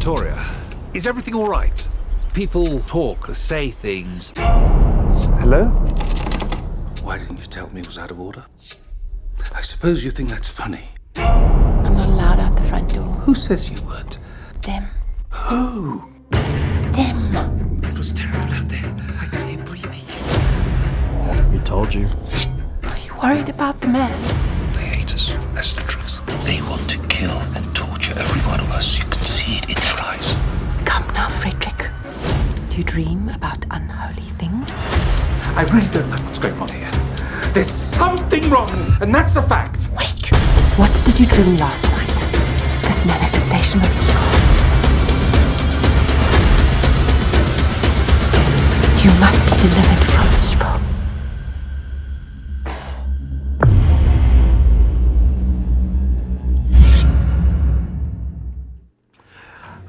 Victoria, is everything all right? People talk, say things. Hello? Why didn't you tell me it was out of order? I suppose you think that's funny. I'm not allowed out the front door. Who says you weren't? Them. Who? Them. It was terrible out there. I could hear breathing. We told you. Are you worried about the man? They hate us. That's the truth. They want to kill and torture every one of us. You can see it in their eyes. Come now, Frederick. Do you dream about unholy things? I really don't like what's going on here. There's something wrong, and that's a fact. Wait. What did you dream last night? This manifestation of evil. You must be delivered from evil.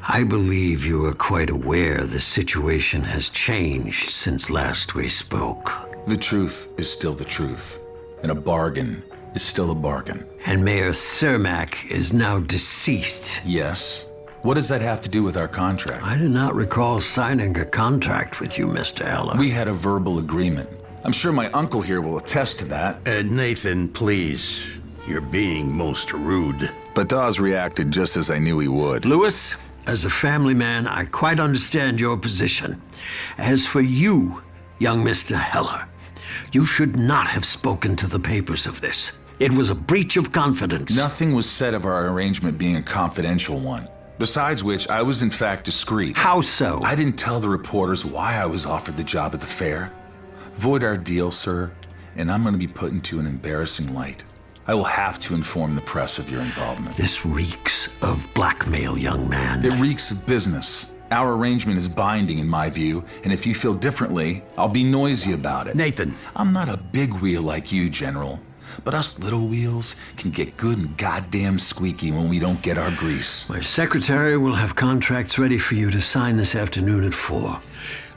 I believe you are quite aware the situation has changed since last we spoke. The truth is still the truth, and a bargain is still a bargain. And Mayor Cermak is now deceased. Yes. What does that have to do with our contract? I do not recall signing a contract with you, Mr. Eller. We had a verbal agreement. I'm sure my uncle here will attest to that. Nathan, please. You're being most rude. But Dawes reacted just as I knew he would. Lewis, as a family man, I quite understand your position. As for you, young Mr. Heller, you should not have spoken to the papers of this. It was a breach of confidence. Nothing was said of our arrangement being a confidential one. Besides which, I was in fact discreet. How so? I didn't tell the reporters why I was offered the job at the fair. Void our deal, sir, and I'm going to be put into an embarrassing light. I will have to inform the press of your involvement. This reeks of blackmail, young man. It reeks of business. Our arrangement is binding in my view, and if you feel differently, I'll be noisy about it. Nathan. I'm not a big wheel like you, General, but us little wheels can get good and goddamn squeaky when we don't get our grease. My secretary will have contracts ready for you to sign this afternoon at 4.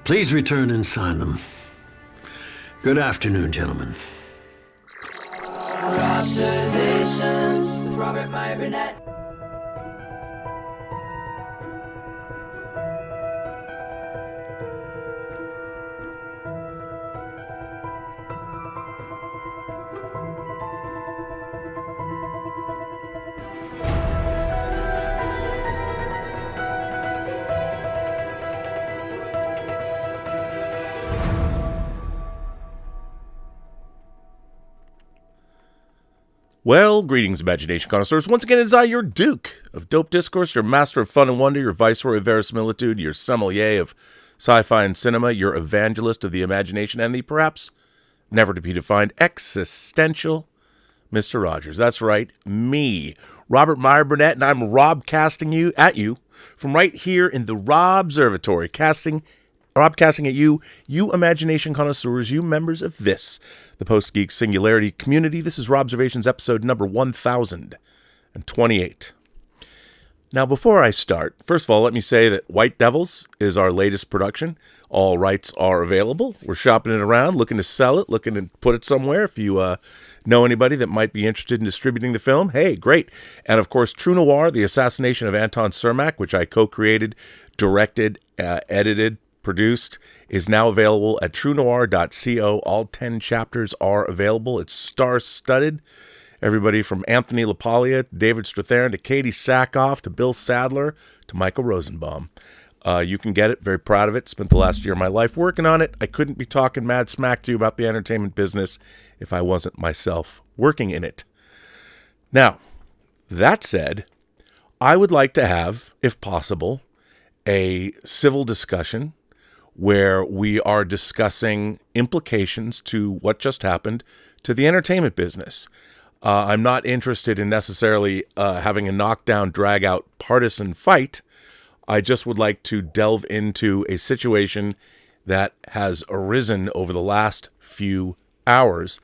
Please return and sign them. Good afternoon, gentlemen. Observations of Robert Burnett. Well, greetings, imagination connoisseurs. Once again, it is I, your Duke of Dope Discourse, your master of fun and wonder, your viceroy of verisimilitude, your sommelier of sci-fi and cinema, your evangelist of the imagination, and the perhaps never-to-be-defined existential Mr. Rogers. That's right, me, Robert Meyer Burnett, and I'm Robcasting you at you from right here in the Robservatory, Robcasting at you, you imagination connoisseurs, you members of this, the Post-Geek Singularity community. This is Robservations episode number 1028. Now, before I start, first of all, let me say that White Devils is our latest production. All rights are available. We're shopping it around, looking to sell it, looking to put it somewhere. If you know anybody that might be interested in distributing the film, hey, great. And of course, True Noir, the Assassination of Anton Cermak, which I co-created, directed, edited, produced, is now available at truenoir.co. All 10 chapters are available. It's star-studded. Everybody from Anthony LaPaglia, to David Strathairn, to Katie Sackhoff, to Bill Sadler, to Michael Rosenbaum. You can get it. Very proud of it. Spent the last year of my life working on it. I couldn't be talking mad smack to you about the entertainment business if I wasn't myself working in it. Now, that said, I would like to have, if possible, a civil discussion where we are discussing implications to what just happened to the entertainment business. I'm not interested in necessarily having a knockdown, drag-out partisan fight. I just would like to delve into a situation that has arisen over the last few hours.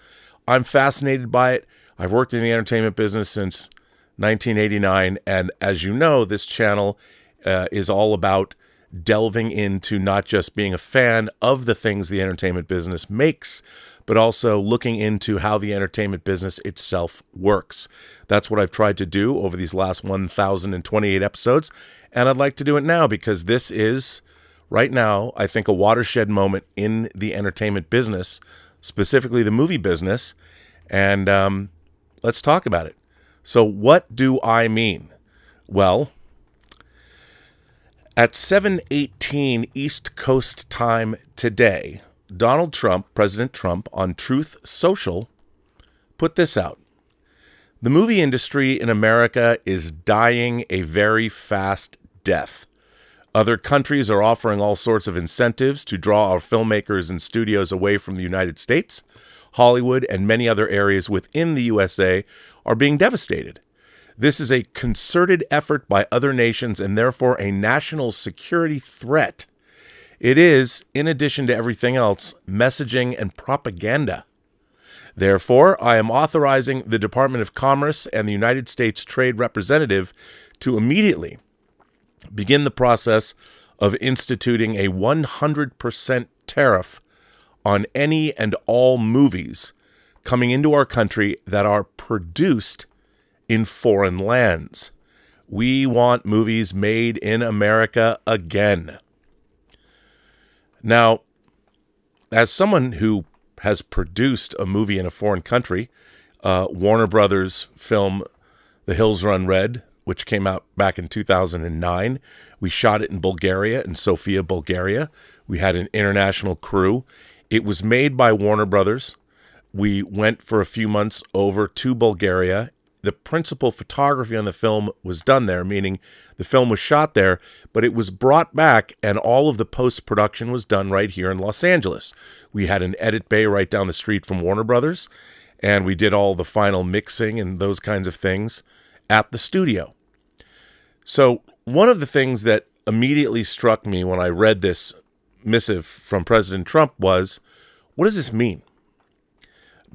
I'm fascinated by it. I've worked in the entertainment business since 1989, and as you know, this channel is all about delving into not just being a fan of the things the entertainment business makes, but also looking into how the entertainment business itself works. That's what I've tried to do over these last 1,028 episodes, and I'd like to do it now because this is, right now, I think, a watershed moment in the entertainment business, specifically the movie business, and let's talk about it. So what do I mean? Well, at 7:18 East Coast time today, Donald Trump, President Trump, on Truth Social, put this out. The movie industry in America is dying a very fast death. Other countries are offering all sorts of incentives to draw our filmmakers and studios away from the United States. Hollywood and many other areas within the USA are being devastated. This is a concerted effort by other nations and therefore a national security threat. It is, in addition to everything else, messaging and propaganda. Therefore, I am authorizing the Department of Commerce and the United States Trade Representative to immediately begin the process of instituting a 100% tariff on any and all movies coming into our country that are produced in foreign lands. We want movies made in America again. Now, as someone who has produced a movie in a foreign country, Warner Brothers film The Hills Run Red, which came out back in 2009. We shot it in Bulgaria, in Sofia, Bulgaria. We had an international crew. It was made by Warner Brothers. We went for a few months over to Bulgaria. The principal photography on the film was done there, meaning the film was shot there, but it was brought back and all of the post-production was done right here in Los Angeles. We had an edit bay right down the street from Warner Brothers, and we did all the final mixing and those kinds of things at the studio. So one of the things that immediately struck me when I read this missive from President Trump was, what does this mean?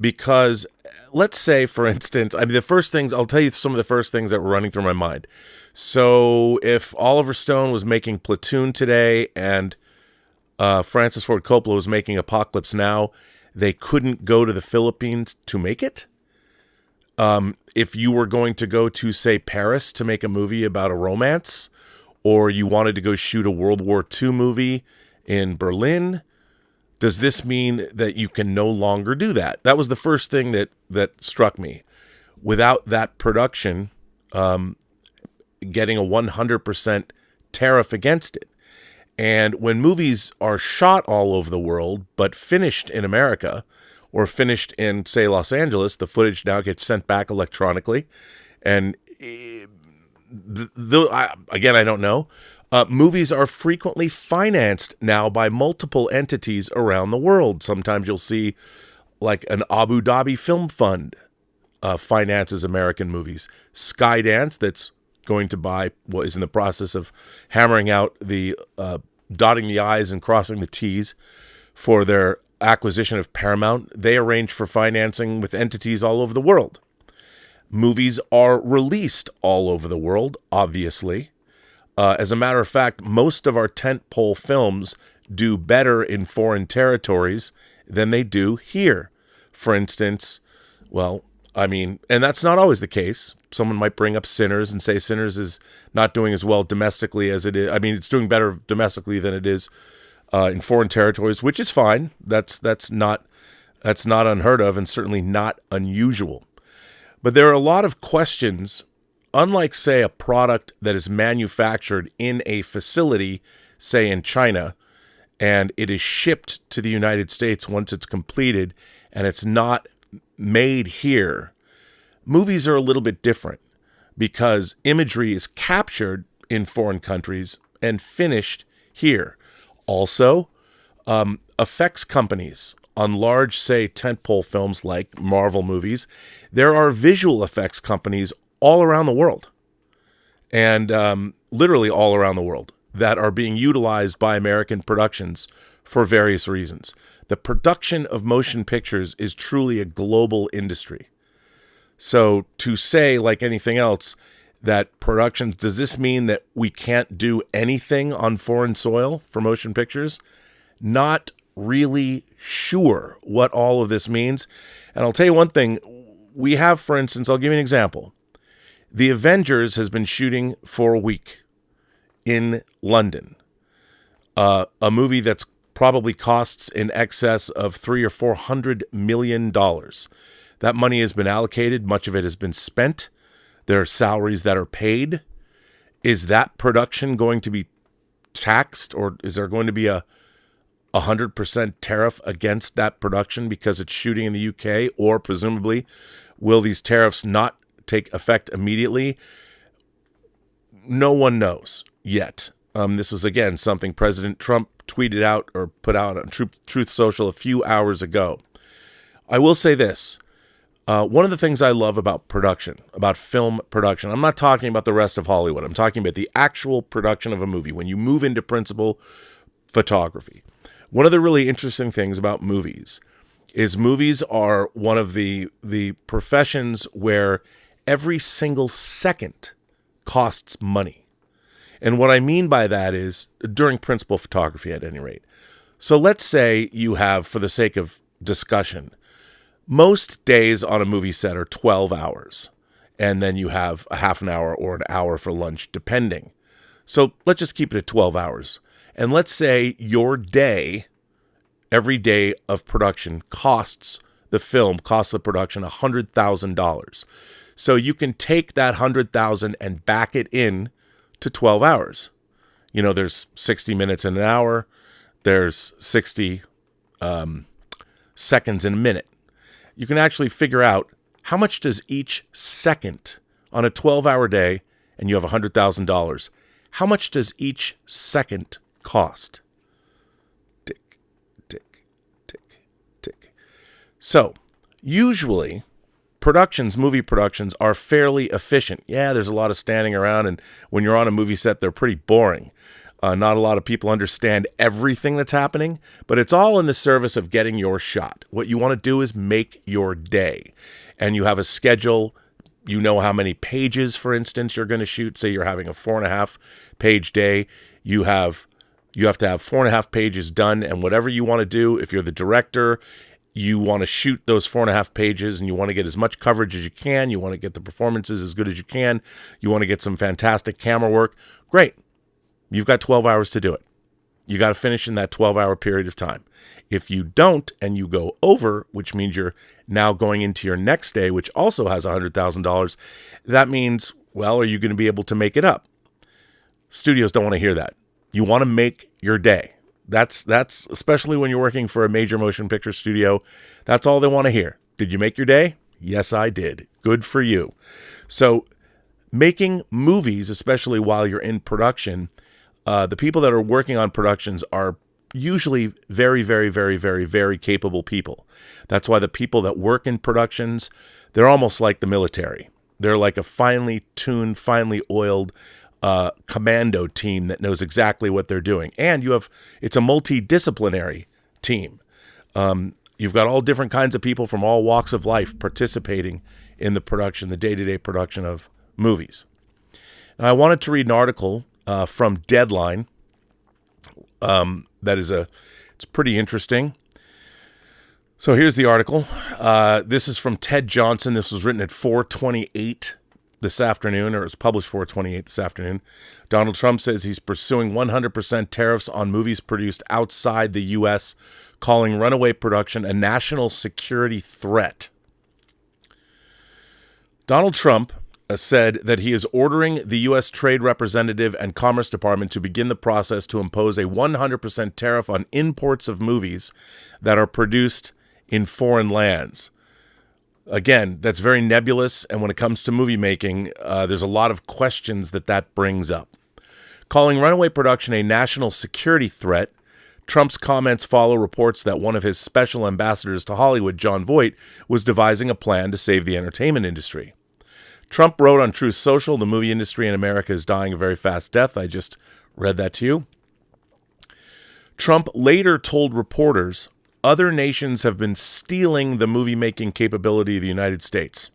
Because let's say, for instance, the first things, I'll tell you some of the first things that were running through my mind. So if Oliver Stone was making Platoon today and Francis Ford Coppola was making Apocalypse Now, they couldn't go to the Philippines to make it? If you were going to go to, say, Paris to make a movie about a romance, or you wanted to go shoot a World War II movie in Berlin, does this mean that you can no longer do that? That was the first thing that struck me. Without that production, getting a 100% tariff against it. And when movies are shot all over the world, but finished in America, or finished in, say, Los Angeles, the footage now gets sent back electronically. And again, I don't know. Movies are frequently financed now by multiple entities around the world. Sometimes you'll see like an Abu Dhabi Film Fund finances American movies. Skydance, that's going to buy, what is in the process of hammering out the dotting the I's and crossing the T's for their acquisition of Paramount. They arrange for financing with entities all over the world. Movies are released all over the world, obviously. As a matter of fact, most of our tentpole films do better in foreign territories than they do here. For instance, and that's not always the case. Someone might bring up Sinners and say Sinners is not doing as well domestically as it is. It's doing better domestically than it is in foreign territories, which is fine. That's not unheard of and certainly not unusual. But there are a lot of questions. Unlike, say, a product that is manufactured in a facility, say in China, and it is shipped to the United States once it's completed, and it's not made here, movies are a little bit different because imagery is captured in foreign countries and finished here. Also, effects companies on large, say, tentpole films like Marvel movies, there are visual effects companies all around the world, and literally all around the world, that are being utilized by American productions for various reasons. The production of motion pictures is truly a global industry. So to say, like anything else, that productions, does this mean that we can't do anything on foreign soil for motion pictures? Not really sure what all of this means. And I'll tell you one thing. We have, for instance, I'll give you an example. The Avengers has been shooting for a week in London. A movie that's probably costs in excess of $300 or $400 million. That money has been allocated. Much of it has been spent. There are salaries that are paid. Is that production going to be taxed, or is there going to be a 100% tariff against that production because it's shooting in the UK? Or presumably, will these tariffs not take effect immediately? No one knows yet. This is, again, something President Trump tweeted out or put out on Truth Social a few hours ago. I will say this. One of the things I love about production, about film production, I'm not talking about the rest of Hollywood. I'm talking about the actual production of a movie. When you move into principal photography, one of the really interesting things about movies is movies are one of the professions where every single second costs money. And what I mean by that is during principal photography, at any rate. So let's say you have, for the sake of discussion, most days on a movie set are 12 hours. And then you have a half an hour or an hour for lunch, depending. So let's just keep it at 12 hours. And let's say your day, every day of production costs the production $100,000. So you can take that $100,000 and back it in to 12 hours. You know, there's 60 minutes in an hour. There's 60 seconds in a minute. You can actually figure out how much does each second on a 12-hour day, and you have $100,000, how much does each second cost? Tick, tick, tick, tick. So usually movie productions are fairly efficient. Yeah, there's a lot of standing around, and when you're on a movie set, they're pretty boring. Not a lot of people understand everything that's happening, but it's all in the service of getting your shot. What you want to do is make your day, and you have a schedule. You know how many pages, for instance, you're going to shoot. Say you're having a 4.5-page day. You have to have 4.5 pages done, and whatever you want to do, if you're the director, you want to shoot those 4.5 pages, and you want to get as much coverage as you can. You want to get the performances as good as you can. You want to get some fantastic camera work. Great. You've got 12 hours to do it. You got to finish in that 12-hour period of time. If you don't, and you go over, which means you're now going into your next day, which also has $100,000, that means, well, are you going to be able to make it up? Studios don't want to hear that. You want to make your day. That's especially when you're working for a major motion picture studio. That's all they want to hear. Did you make your day? Yes, I did. Good for you. So making movies, especially while you're in production, the people that are working on productions are usually very, very, very, very, very capable people. That's why the people that work in productions, they're almost like the military. They're like a finely tuned, finely oiled commando team that knows exactly what they're doing. And it's a multidisciplinary team. You've got all different kinds of people from all walks of life participating in the production, the day-to-day production of movies. Now, I wanted to read an article from Deadline. It's pretty interesting. So here's the article. This is from Ted Johnson. This was written at 4:28 this afternoon, or it was published 4:28 this afternoon. Donald Trump says he's pursuing 100% tariffs on movies produced outside the U.S., calling runaway production a national security threat. Donald Trump said that he is ordering the U.S. Trade Representative and Commerce Department to begin the process to impose a 100% tariff on imports of movies that are produced in foreign lands. Again, that's very nebulous, and when it comes to movie making, there's a lot of questions that brings up. Calling runaway production a national security threat, Trump's comments follow reports that one of his special ambassadors to Hollywood, John Voight, was devising a plan to save the entertainment industry. Trump wrote on Truth Social, the movie industry in America is dying a very fast death. I just read that to you. Trump later told reporters other nations have been stealing the movie-making capability of the United States.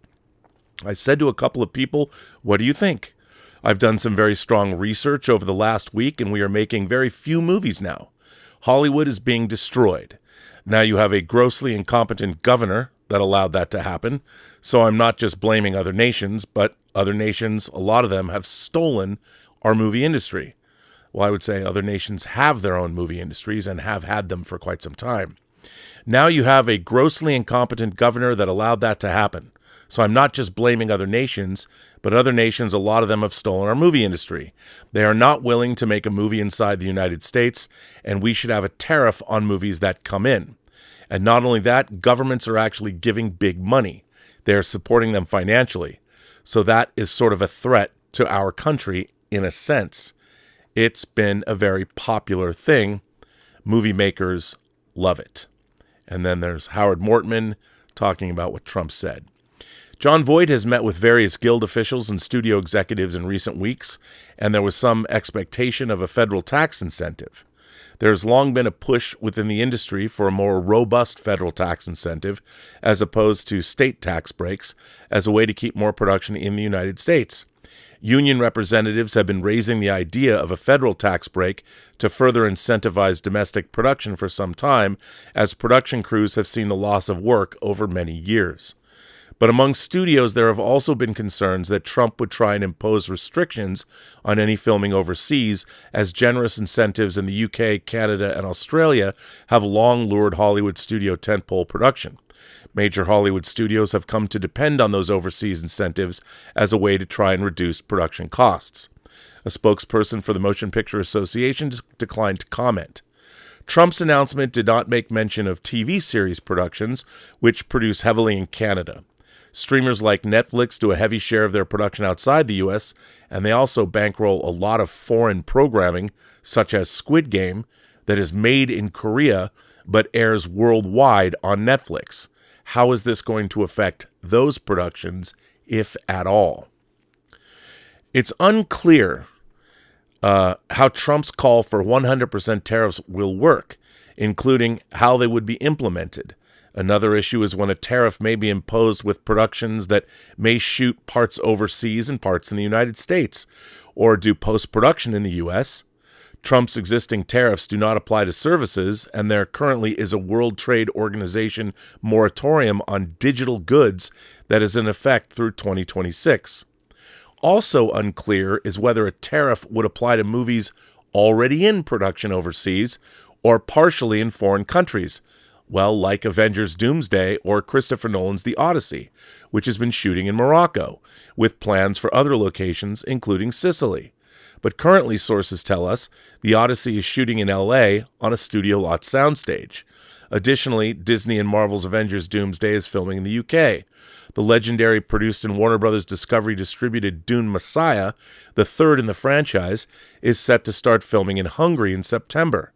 I said to a couple of people, what do you think? I've done some very strong research over the last week, and we are making very few movies now. Hollywood is being destroyed. Now you have a grossly incompetent governor that allowed that to happen. So I'm not just blaming other nations, but other nations, a lot of them have stolen our movie industry. Well, I would say other nations have their own movie industries and have had them for quite some time. Now you have a grossly incompetent governor that allowed that to happen. So I'm not just blaming other nations, but other nations, a lot of them have stolen our movie industry. They are not willing to make a movie inside the United States, and we should have a tariff on movies that come in. And not only that, governments are actually giving big money. They're supporting them financially. So that is sort of a threat to our country in a sense. It's been a very popular thing. Movie makers love it. And then there's Howard Mortman talking about what Trump said. Jon Voight has met with various guild officials and studio executives in recent weeks, and there was some expectation of a federal tax incentive. There's long been a push within the industry for a more robust federal tax incentive, as opposed to state tax breaks, as a way to keep more production in the United States. Union representatives have been raising the idea of a federal tax break to further incentivize domestic production for some time, as production crews have seen the loss of work over many years. But among studios, there have also been concerns that Trump would try and impose restrictions on any filming overseas, as generous incentives in the UK, Canada, and Australia have long lured Hollywood studio tentpole production. Major Hollywood studios have come to depend on those overseas incentives as a way to try and reduce production costs. A spokesperson for the Motion Picture Association declined to comment. Trump's announcement did not make mention of TV series productions, which produce heavily in Canada. Streamers like Netflix do a heavy share of their production outside the U.S., and they also bankroll a lot of foreign programming, such as Squid Game, that is made in Korea but airs worldwide on Netflix. How is this going to affect those productions, if at all? It's unclear how Trump's call for 100% tariffs will work, including how they would be implemented. Another issue is when a tariff may be imposed with productions that may shoot parts overseas and parts in the United States, or do post-production in the U.S. Trump's existing tariffs do not apply to services, and there currently is a World Trade Organization moratorium on digital goods that is in effect through 2026. Also unclear is whether a tariff would apply to movies already in production overseas or partially in foreign countries, well, like Avengers Doomsday or Christopher Nolan's The Odyssey, which has been shooting in Morocco, with plans for other locations, including Sicily. But currently, sources tell us, The Odyssey is shooting in L.A. on a studio lot soundstage. Additionally, Disney and Marvel's Avengers Doomsday is filming in the UK. The legendary produced and Warner Brothers Discovery distributed Dune Messiah, the third in the franchise, is set to start filming in Hungary in September.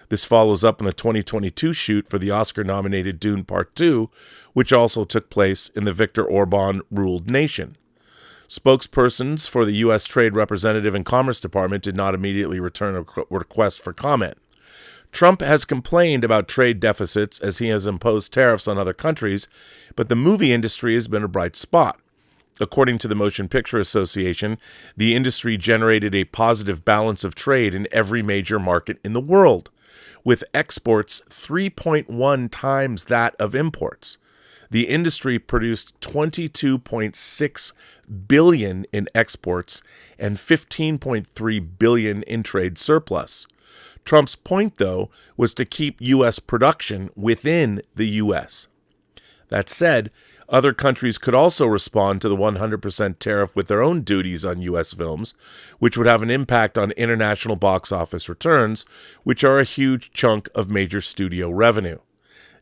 This follows up on the 2022 shoot for the Oscar-nominated Dune Part 2, which also took place in the Viktor Orban-ruled nation. Spokespersons for the U.S. Trade Representative and Commerce Department did not immediately return a request for comment. Trump has complained about trade deficits as he has imposed tariffs on other countries, but the movie industry has been a bright spot. According to the Motion Picture Association, the industry generated a positive balance of trade in every major market in the world, with exports 3.1 times that of imports. The industry produced $22.6 billion in exports and $15.3 billion in trade surplus. Trump's point, though, was to keep U.S. production within the U.S. That said, other countries could also respond to the 100% tariff with their own duties on U.S. films, which would have an impact on international box office returns, which are a huge chunk of major studio revenue.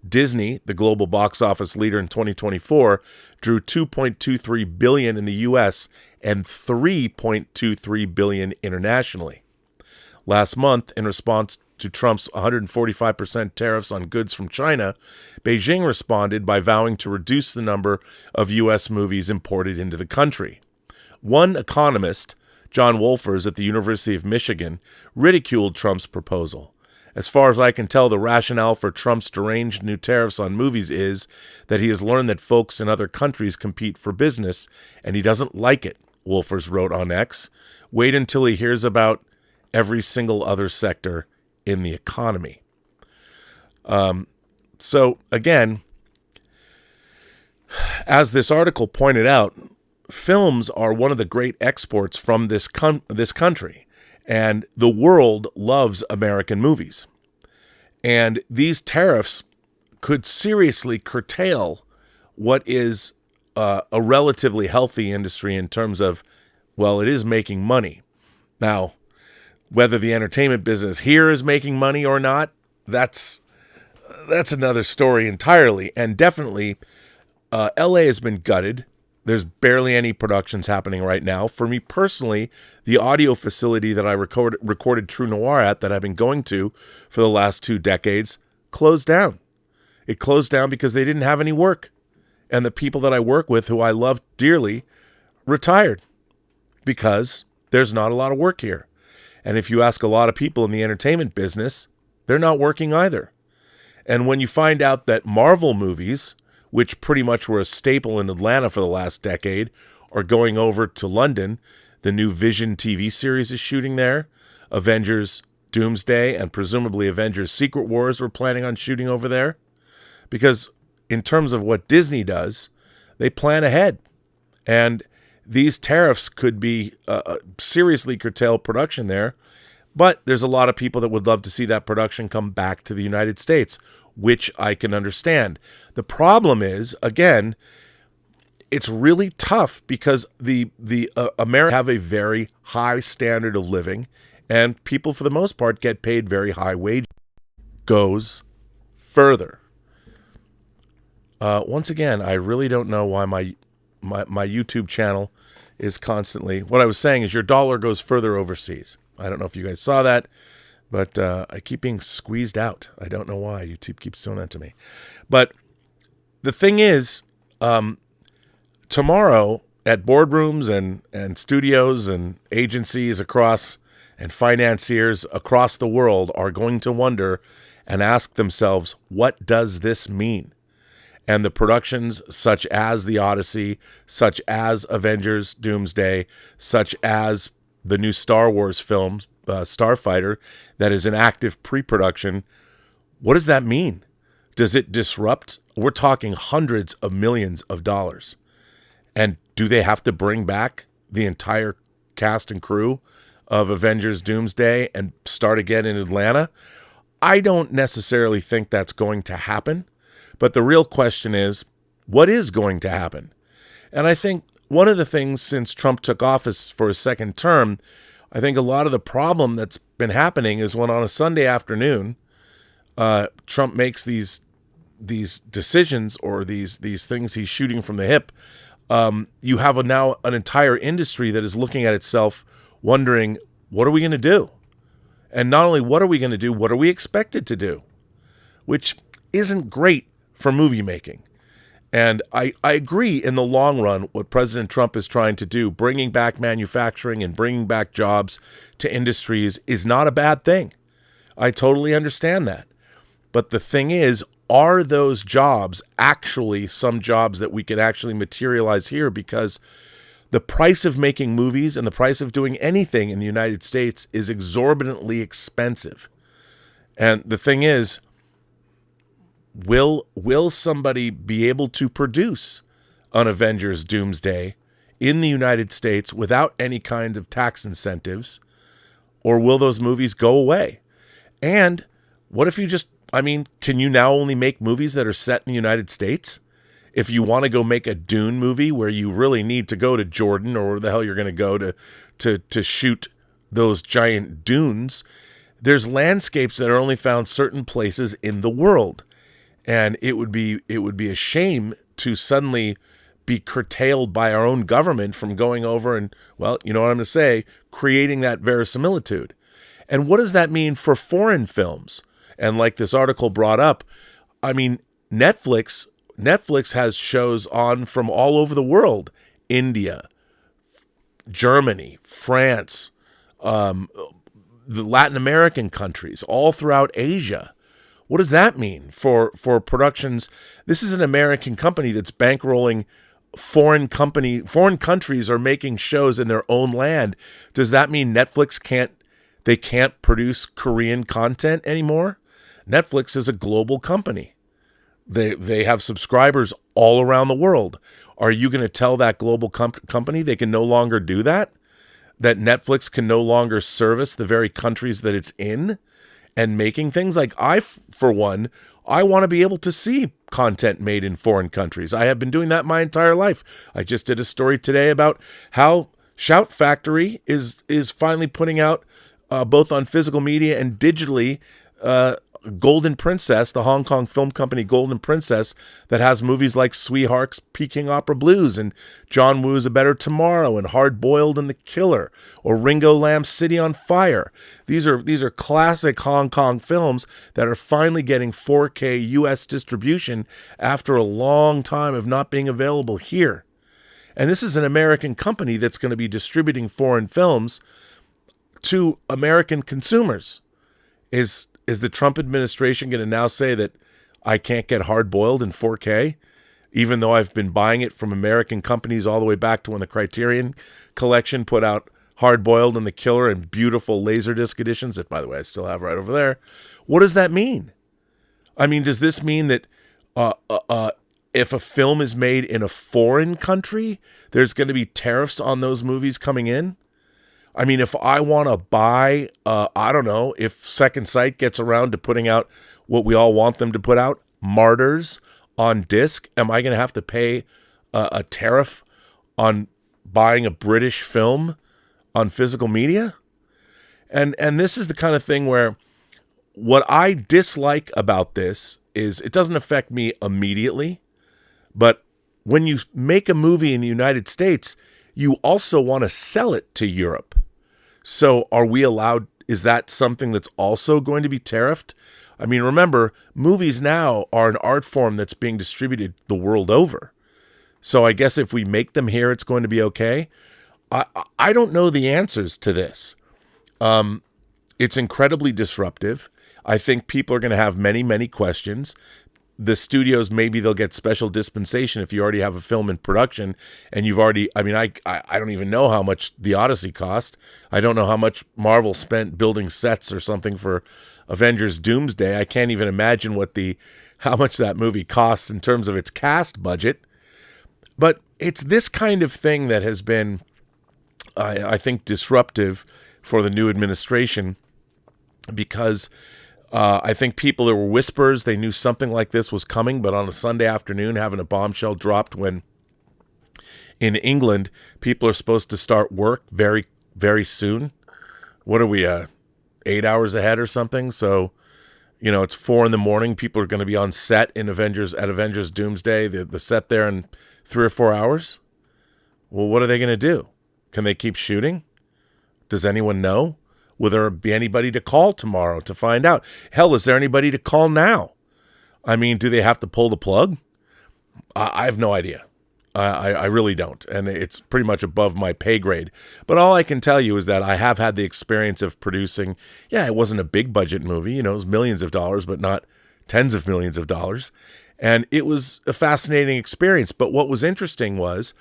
Disney, the global box office leader in 2024, drew $2.23 billion in the U.S. and $3.23 billion internationally. Last month, in response to Trump's 145% tariffs on goods from China, Beijing responded by vowing to reduce the number of U.S. movies imported into the country. One economist, John Wolfers at the University of Michigan, ridiculed Trump's proposal. As far as I can tell, the rationale for Trump's deranged new tariffs on movies is that he has learned that folks in other countries compete for business, and he doesn't like it, Wolfers wrote on X. Wait until he hears about every single other sector in the economy. So again, as this article pointed out, films are one of the great exports from this country, and the world loves American movies. And these tariffs could seriously curtail what is a relatively healthy industry in terms of, well, it is making money. Now, whether the entertainment business here is making money or not, that's another story entirely. And definitely, LA has been gutted. There's barely any productions happening right now. For me personally, the audio facility that I recorded True Noir at, that I've been going to for the last 2 decades, closed down. It closed down because they didn't have any work. And the people that I work with, who I love dearly, retired because there's not a lot of work here. And if you ask a lot of people in the entertainment business, they're not working either. And when you find out that Marvel movies, which pretty much were a staple in Atlanta for the last decade, are going over to London, the new Vision TV series is shooting there, Avengers Doomsday and presumably Avengers Secret Wars were planning on shooting over there. Because in terms of what Disney does, they plan ahead. And these tariffs could be seriously curtail production there. But there's a lot of people that would love to see that production come back to the United States, which I can understand. The problem is, again, it's really tough because the Americans have a very high standard of living, and people, for the most part, get paid very high wages. Goes further. Once again, I really don't know why my YouTube channel is constantly... What I was saying is your dollar goes further overseas. I don't know if you guys saw that, but I keep being squeezed out. I don't know why. YouTube keeps doing that to me. But the thing is, tomorrow at boardrooms and studios and agencies across and financiers across the world are going to wonder and ask themselves, what does this mean? And the productions such as The Odyssey, such as Avengers Doomsday, such as the new Star Wars film, Starfighter, that is in active pre-production, what does that mean? Does it disrupt? We're talking hundreds of millions of dollars. And do they have to bring back the entire cast and crew of Avengers Doomsday and start again in Atlanta? I don't necessarily think that's going to happen. But the real question is, what is going to happen? And I think one of the things since Trump took office for his second term, I think a lot of the problem that's been happening is when on a Sunday afternoon, Trump makes these decisions or these things he's shooting from the hip. You have now an entire industry that is looking at itself, wondering, what are we going to do? And not only what are we going to do, what are we expected to do? Which isn't great for movie making. And I agree in the long run what President Trump is trying to do, bringing back manufacturing and bringing back jobs to industries is not a bad thing. I totally understand that. But the thing is, are those jobs actually some jobs that we can actually materialize here? Because the price of making movies and the price of doing anything in the United States is exorbitantly expensive. And the thing is, Will somebody be able to produce an Avengers Doomsday in the United States without any kind of tax incentives? Or will those movies go away? And what if you can you now only make movies that are set in the United States? If you want to go make a Dune movie where you really need to go to Jordan or where the hell you're going to go to shoot those giant dunes, there's landscapes that are only found certain places in the world. And it would be a shame to suddenly be curtailed by our own government from going over and, well, you know what I'm going to say, creating that verisimilitude. And what does that mean for foreign films? And like this article brought up, I mean, Netflix has shows on from all over the world. India, Germany, France, the Latin American countries, all throughout Asia. What does that mean for productions? This is an American company that's bankrolling foreign countries are making shows in their own land. Does that mean Netflix can't produce Korean content anymore? Netflix is a global company. They have subscribers all around the world. Are you going to tell that global company they can no longer do that? That Netflix can no longer service the very countries that it's in and making things? Like for one, I want to be able to see content made in foreign countries. I have been doing that my entire life. I just did a story today about how Shout Factory is finally putting out both on physical media and digitally Golden Princess, the Hong Kong film company Golden Princess, that has movies like Sweethearts, Peking Opera Blues, and John Woo's A Better Tomorrow, and Hard Boiled and The Killer, or Ringo Lam's City on Fire. These are classic Hong Kong films that are finally getting 4K US distribution after a long time of not being available here. And this is an American company that's going to be distributing foreign films to American consumers. Is the Trump administration going to now say that I can't get Hard Boiled in 4K, even though I've been buying it from American companies all the way back to when the Criterion Collection put out Hard Boiled and The Killer in beautiful Laserdisc editions that, by the way, I still have right over there? What does that mean? I mean, does this mean that if a film is made in a foreign country, there's going to be tariffs on those movies coming in? I mean, if I want to buy, I don't know, if Second Sight gets around to putting out what we all want them to put out, Martyrs on disc, am I going to have to pay a tariff on buying a British film on physical media? And this is the kind of thing where what I dislike about this is it doesn't affect me immediately, but when you make a movie in the United States, you also want to sell it to Europe. So are we allowed, is that something that's also going to be tariffed? I mean, remember, movies now are an art form that's being distributed the world over. So I guess if we make them here, it's going to be okay. I don't know the answers to this. It's incredibly disruptive. I think people are going to have many, many questions. The studios, maybe they'll get special dispensation if you already have a film in production and you've already, I mean, I don't even know how much The Odyssey cost. I don't know how much Marvel spent building sets or something for Avengers Doomsday. I can't even imagine how much that movie costs in terms of its cast budget. But it's this kind of thing that has been, I think, disruptive for the new administration, because I think there were whispers, they knew something like this was coming, but on a Sunday afternoon, having a bombshell dropped when in England, people are supposed to start work very, very soon. What are we, 8 hours ahead or something? So, it's 4 a.m. People are going to be on set at Avengers Doomsday, the set there in 3 or 4 hours. Well, what are they going to do? Can they keep shooting? Does anyone know? Will there be anybody to call tomorrow to find out? Hell, is there anybody to call now? I mean, do they have to pull the plug? I have no idea. I really don't. And it's pretty much above my pay grade. But all I can tell you is that I have had the experience of producing, it wasn't a big budget movie. It was millions of dollars, but not tens of millions of dollars. And it was a fascinating experience. But what was interesting was,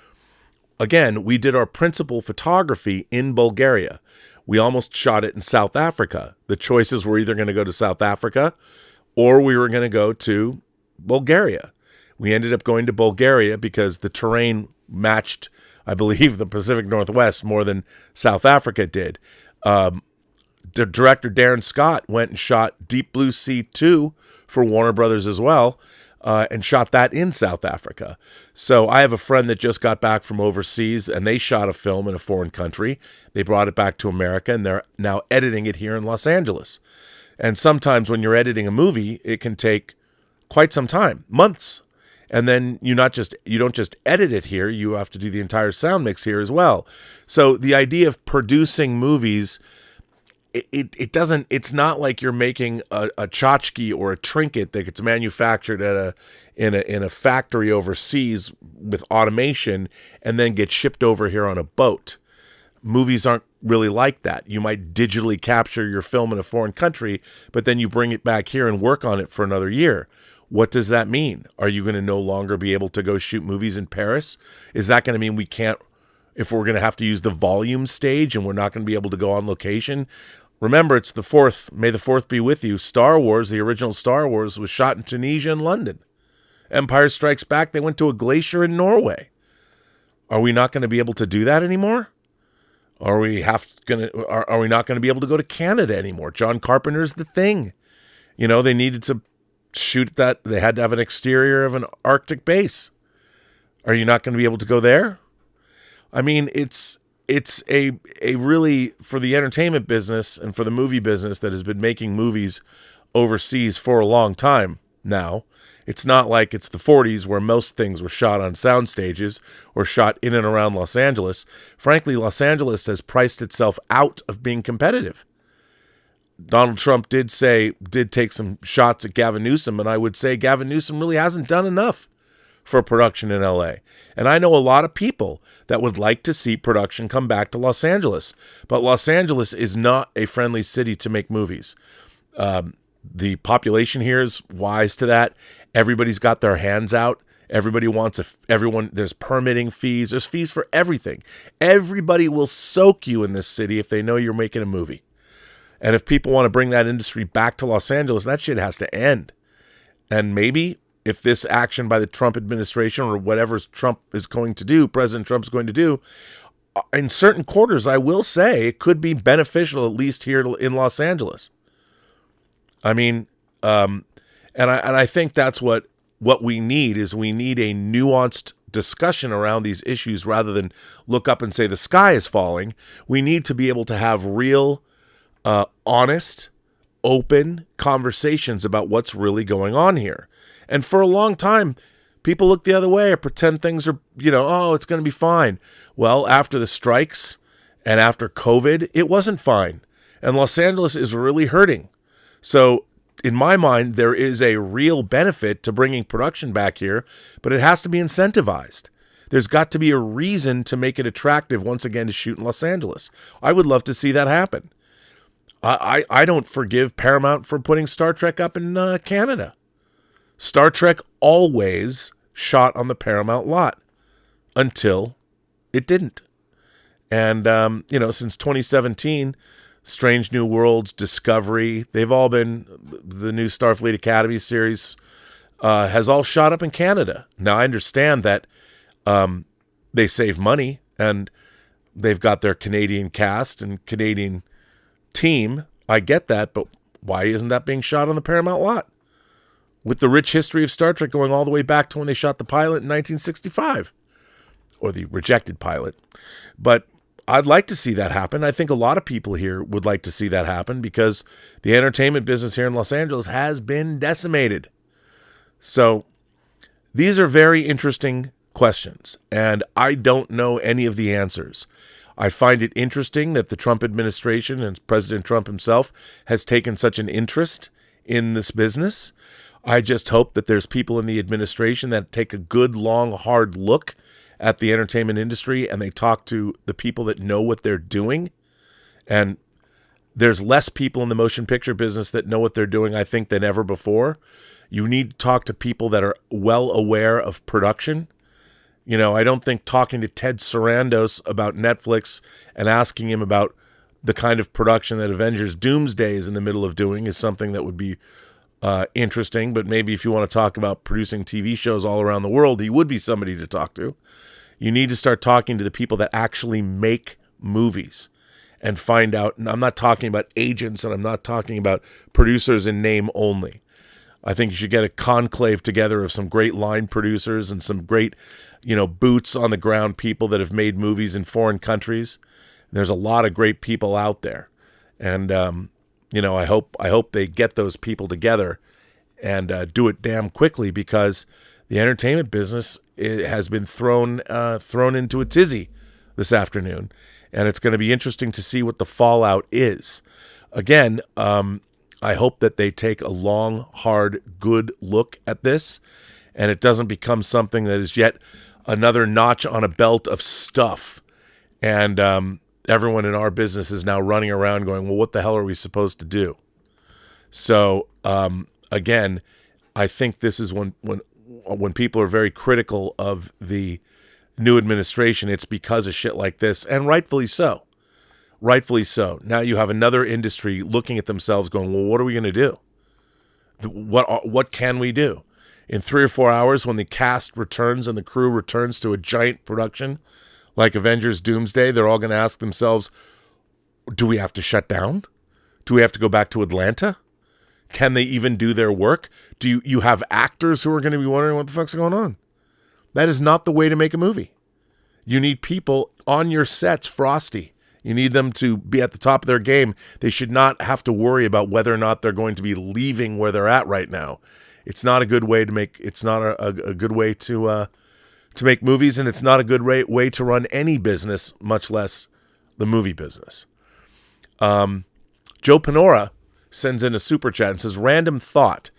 again, we did our principal photography in Bulgaria. We almost shot it in South Africa. The choices were either going to go to South Africa or we were going to go to Bulgaria. We ended up going to Bulgaria because the terrain matched, I believe, the Pacific Northwest more than South Africa did. The director Darren Scott went and shot Deep Blue Sea 2 for Warner Brothers as well, and shot that in South Africa. So I have a friend that just got back from overseas, and they shot a film in a foreign country. They brought it back to America, and they're now editing it here in Los Angeles. And sometimes when you're editing a movie, it can take quite some time, months. And then you don't just edit it here, you have to do the entire sound mix here as well. So the idea of producing movies, it's not like you're making a tchotchke or a trinket that gets manufactured in a factory overseas with automation and then gets shipped over here on a boat. Movies aren't really like that. You might digitally capture your film in a foreign country, but then you bring it back here and work on it for another year. What does that mean? Are you going to no longer be able to go shoot movies in Paris? Is that going to mean we can't, if we're going to have to use the volume stage and we're not going to be able to go on location? Remember, it's the 4th. May the 4th be with you. Star Wars, the original Star Wars, was shot in Tunisia and London. Empire Strikes Back, they went to a glacier in Norway. Are we not going to be able to do that anymore? Are we not going to be able to go to Canada anymore? John Carpenter's The Thing. You know, they needed to shoot that. They had to have an exterior of an Arctic base. Are you not going to be able to go there? I mean, it's a really, for the entertainment business and for the movie business that has been making movies overseas for a long time now. It's not like it's the 40s where most things were shot on sound stages or shot in and around Los Angeles. Frankly, Los Angeles has priced itself out of being competitive. Donald Trump did take some shots at Gavin Newsom, and I would say Gavin Newsom really hasn't done enough for production in LA. And I know a lot of people that would like to see production come back to Los Angeles, but Los Angeles is not a friendly city to make movies. The population here is wise to that. Everybody's got their hands out. Everybody wants there's permitting fees. There's fees for everything. Everybody will soak you in this city if they know you're making a movie. And if people want to bring that industry back to Los Angeles, that shit has to end. And maybe if this action by the Trump administration or whatever Trump is going to do, President Trump's going to do, in certain quarters, I will say it could be beneficial, at least here in Los Angeles. I mean, and I think that's what we need is we need a nuanced discussion around these issues rather than look up and say the sky is falling. We need to be able to have real, honest, open conversations about what's really going on here. And for a long time, people look the other way or pretend things are, it's going to be fine. Well, after the strikes and after COVID, it wasn't fine. And Los Angeles is really hurting. So in my mind, there is a real benefit to bringing production back here, but it has to be incentivized. There's got to be a reason to make it attractive once again to shoot in Los Angeles. I would love to see that happen. I don't forgive Paramount for putting Star Trek up in Canada. Star Trek always shot on the Paramount lot until it didn't. And, since 2017, Strange New Worlds, Discovery, they've all been, the new Starfleet Academy series has all shot up in Canada. Now, I understand that they save money and they've got their Canadian cast and Canadian team. I get that, but why isn't that being shot on the Paramount lot? With the rich history of Star Trek going all the way back to when they shot the pilot in 1965, or the rejected pilot. But I'd like to see that happen. I think a lot of people here would like to see that happen because the entertainment business here in Los Angeles has been decimated. So these are very interesting questions, and I don't know any of the answers. I find it interesting that the Trump administration and President Trump himself has taken such an interest in this business. I just hope that there's people in the administration that take a good, long, hard look at the entertainment industry and they talk to the people that know what they're doing. And there's less people in the motion picture business that know what they're doing, I think, than ever before. You need to talk to people that are well aware of production. I don't think talking to Ted Sarandos about Netflix and asking him about the kind of production that Avengers Doomsday is in the middle of doing is something that would be interesting. But maybe if you want to talk about producing TV shows all around the world, he would be somebody to talk to. You need to start talking to the people that actually make movies and find out. And I'm not talking about agents and I'm not talking about producers in name only. I think you should get a conclave together of some great line producers and some great, boots on the ground people that have made movies in foreign countries. There's a lot of great people out there. And, I hope they get those people together and do it damn quickly because the entertainment business has been thrown into a tizzy this afternoon. And it's going to be interesting to see what the fallout is. Again, I hope that they take a long, hard, good look at this and it doesn't become something that is yet another notch on a belt of stuff. And everyone in our business is now running around going, well, what the hell are we supposed to do? So, again, I think this is when people are very critical of the new administration, it's because of shit like this, and rightfully so. Rightfully so. Now you have another industry looking at themselves going, well, what are we going to do? What can we do? In 3 or 4 hours, when the cast returns and the crew returns to a giant production like Avengers Doomsday, they're all going to ask themselves, do we have to shut down? Do we have to go back to Atlanta? Can they even do their work? Do you have actors who are going to be wondering what the fuck's going on? That is not the way to make a movie. You need people on your sets frosty. You need them to be at the top of their game. They should not have to worry about whether or not they're going to be leaving where they're at right now. It's not a good way to make. It's not a good way to make movies, and it's not a good way to run any business, much less the movie business. Joe Panora sends in a super chat and says, "Random thought.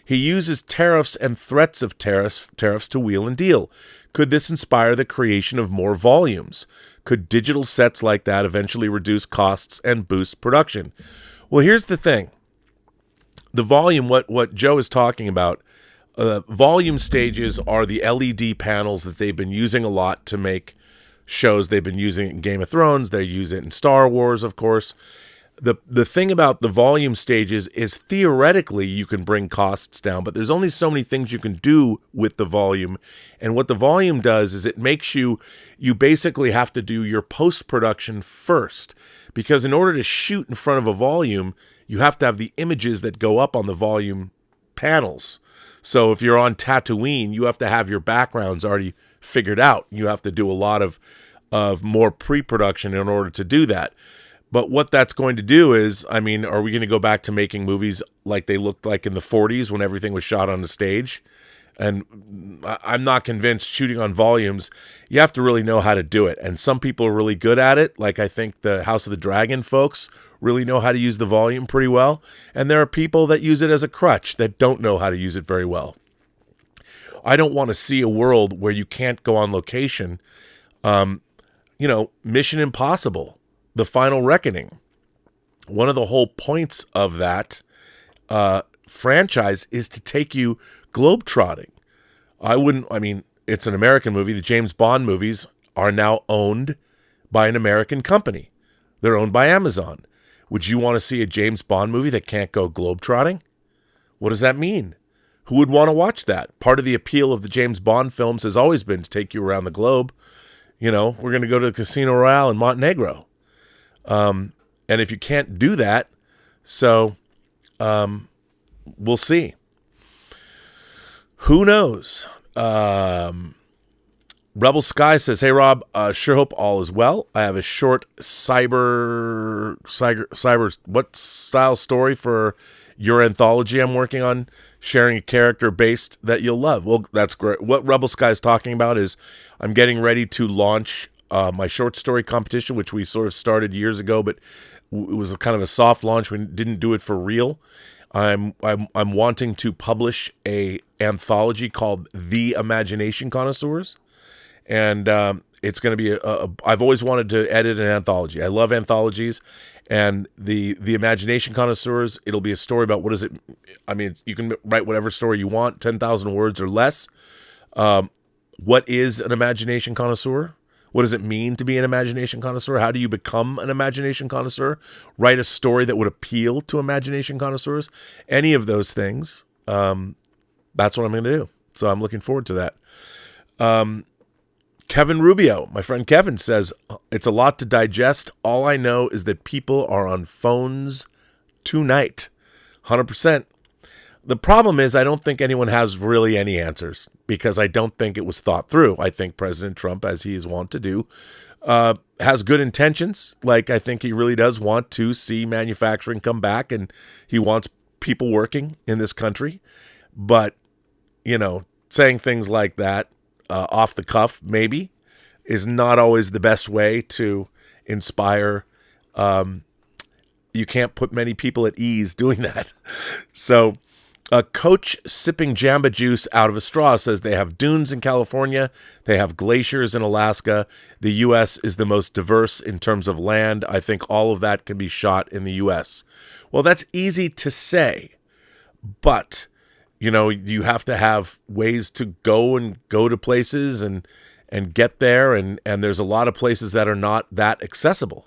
He uses tariffs and threats of tariffs to wheel and deal. Could this inspire the creation of more volumes? Could digital sets like that eventually reduce costs and boost production?" Well, here's the thing. The volume, what Joe is talking about, volume stages are the LED panels that they've been using a lot to make shows. They've been using it in Game of Thrones. They use it in Star Wars, of course. The thing about the volume stages is theoretically you can bring costs down, but there's only so many things you can do with the volume. And what the volume does is it makes you basically have to do your post-production first. Because in order to shoot in front of a volume, you have to have the images that go up on the volume panels. So if you're on Tatooine, you have to have your backgrounds already figured out. You have to do a lot of more pre-production in order to do that. But what that's going to do is, I mean, are we going to go back to making movies like they looked like in the 40s when everything was shot on the stage? And I'm not convinced shooting on volumes, you have to really know how to do it. And some people are really good at it. Like I think the House of the Dragon folks really know how to use the volume pretty well. And there are people that use it as a crutch that don't know how to use it very well. I don't want to see a world where you can't go on location. Mission Impossible, The Final Reckoning. One of the whole points of that franchise is to take you globetrotting. It's an American movie. The James Bond movies are now owned by an American company. They're owned by Amazon. Would you want to see a James Bond movie that can't go globetrotting? What does that mean? Who would want to watch that? Part of the appeal of the James Bond films has always been to take you around the globe. We're going to go to the Casino Royale in Montenegro. And if you can't do that, we'll see. Who knows? Rebel Sky says, "Hey Rob, sure hope all is well. I have a short cyber what style story for your anthology I'm working on, sharing a character based that you'll love." Well, that's great. What Rebel Sky is talking about is I'm getting ready to launch my short story competition, which we sort of started years ago, but it was kind of a soft launch. We didn't do it for real. I'm wanting to publish a anthology called The Imagination Connoisseurs, and it's going to be I've always wanted to edit an anthology. I love anthologies, and the Imagination Connoisseurs. It'll be a story about what is it. I mean, you can write whatever story you want, 10,000 words or less. What is an imagination connoisseur? What does it mean to be an imagination connoisseur? How do you become an imagination connoisseur? Write a story that would appeal to imagination connoisseurs. Any of those things. That's what I'm going to do. So I'm looking forward to that. Kevin Rubio, my friend Kevin, says, "It's a lot to digest. All I know is that people are on phones tonight." 100%. The problem is I don't think anyone has really any answers because I don't think it was thought through. I think President Trump, as he is wont to do, has good intentions. Like I think he really does want to see manufacturing come back and he wants people working in this country. But, saying things like that off the cuff maybe is not always the best way to inspire. You can't put many people at ease doing that. So Coach sipping Jamba Juice out of a straw says they have dunes in California. They have glaciers in Alaska. The U.S. is the most diverse in terms of land. I think all of that can be shot in the U.S. Well, that's easy to say, but, you have to have ways to go to places and get there. And there's a lot of places that are not that accessible.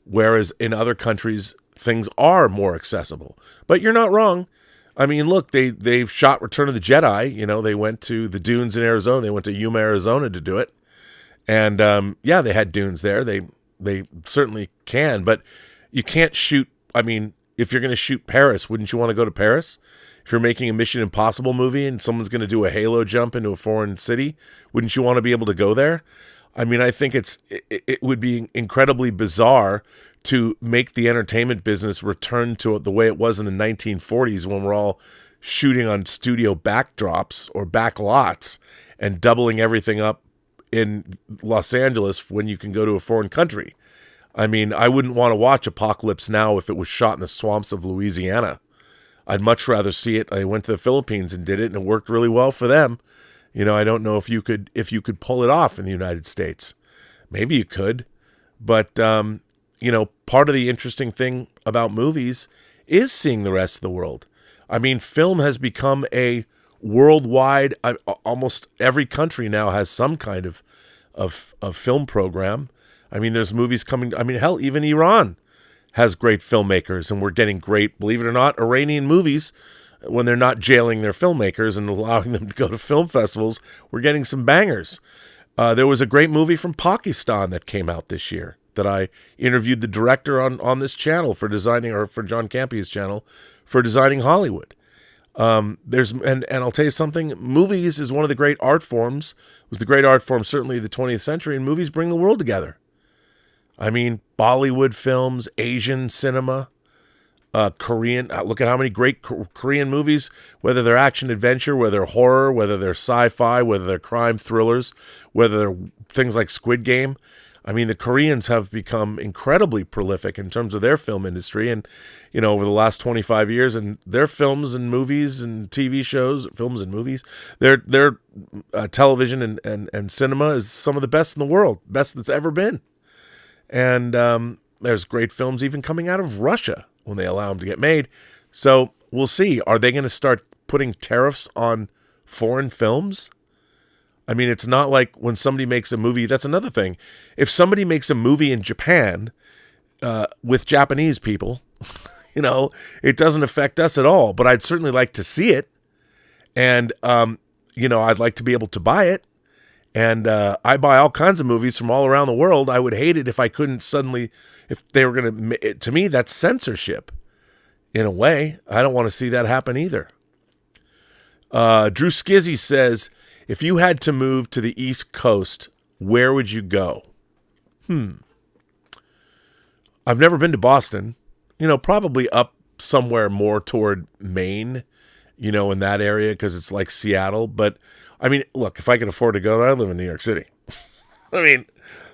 whereas in other countries, things are more accessible. But you're not wrong. I mean, look, they've shot Return of the Jedi. You know, they went to the dunes in Arizona. They went to Yuma, Arizona to do it. And, yeah, they had dunes there. They certainly can. But you can't shoot. I mean, if you're going to shoot Paris, wouldn't you want to go to Paris? If you're making a Mission Impossible movie and someone's going to do a Halo jump into a foreign city, wouldn't you want to be able to go there? I mean, I think it would be incredibly bizarre to make the entertainment business return to the way it was in the 1940s when we're all shooting on studio backdrops or back lots and doubling everything up in Los Angeles when you can go to a foreign country. I mean, I wouldn't want to watch Apocalypse Now if it was shot in the swamps of Louisiana. I'd much rather see it. I went to the Philippines and did it, and it worked really well for them. You know, I don't know if you could pull it off in the United States. Maybe you could, but you know, part of the interesting thing about movies is seeing the rest of the world. I mean, film has become a worldwide. Almost every country now has some kind of film program. I mean, there's movies coming. I mean, hell, even Iran has great filmmakers, and we're getting great, believe it or not, Iranian movies. When they're not jailing their filmmakers and allowing them to go to film festivals, we're getting some bangers. There was a great movie from Pakistan that came out this year that I interviewed the director on this channel for designing, or for John Campion's channel, for designing Hollywood. And I'll tell you something, movies is one of the great art forms, was the great art form certainly of the 20th century, and movies bring the world together. I mean, Bollywood films, Asian cinema, Korean, look at how many great Korean movies, whether they're action-adventure, whether they're horror, whether they're sci-fi, whether they're crime thrillers, whether they're things like Squid Game. I mean, the Koreans have become incredibly prolific in terms of their film industry, and, you know, over the last 25 years, and their films and movies and TV shows, films and movies, their television and cinema is some of the best in the world, best that's ever been. And there's great films even coming out of Russia when they allow them to get made. So we'll see. Are they going to start putting tariffs on foreign films? I mean, it's not like when somebody makes a movie. That's another thing. If somebody makes a movie in Japan with Japanese people, you know, it doesn't affect us at all. But I'd certainly like to see it. And, you know, I'd like to be able to buy it. And I buy all kinds of movies from all around the world. I would hate it if I couldn't suddenly, if they were going to me, that's censorship in a way. I don't want to see that happen either. Drew Skizzy says, if you had to move to the East Coast, where would you go? I've never been to Boston. You know, probably up somewhere more toward Maine, you know, in that area, because it's like Seattle. But I mean, look, if I could afford to go there, I live in New York City. I mean,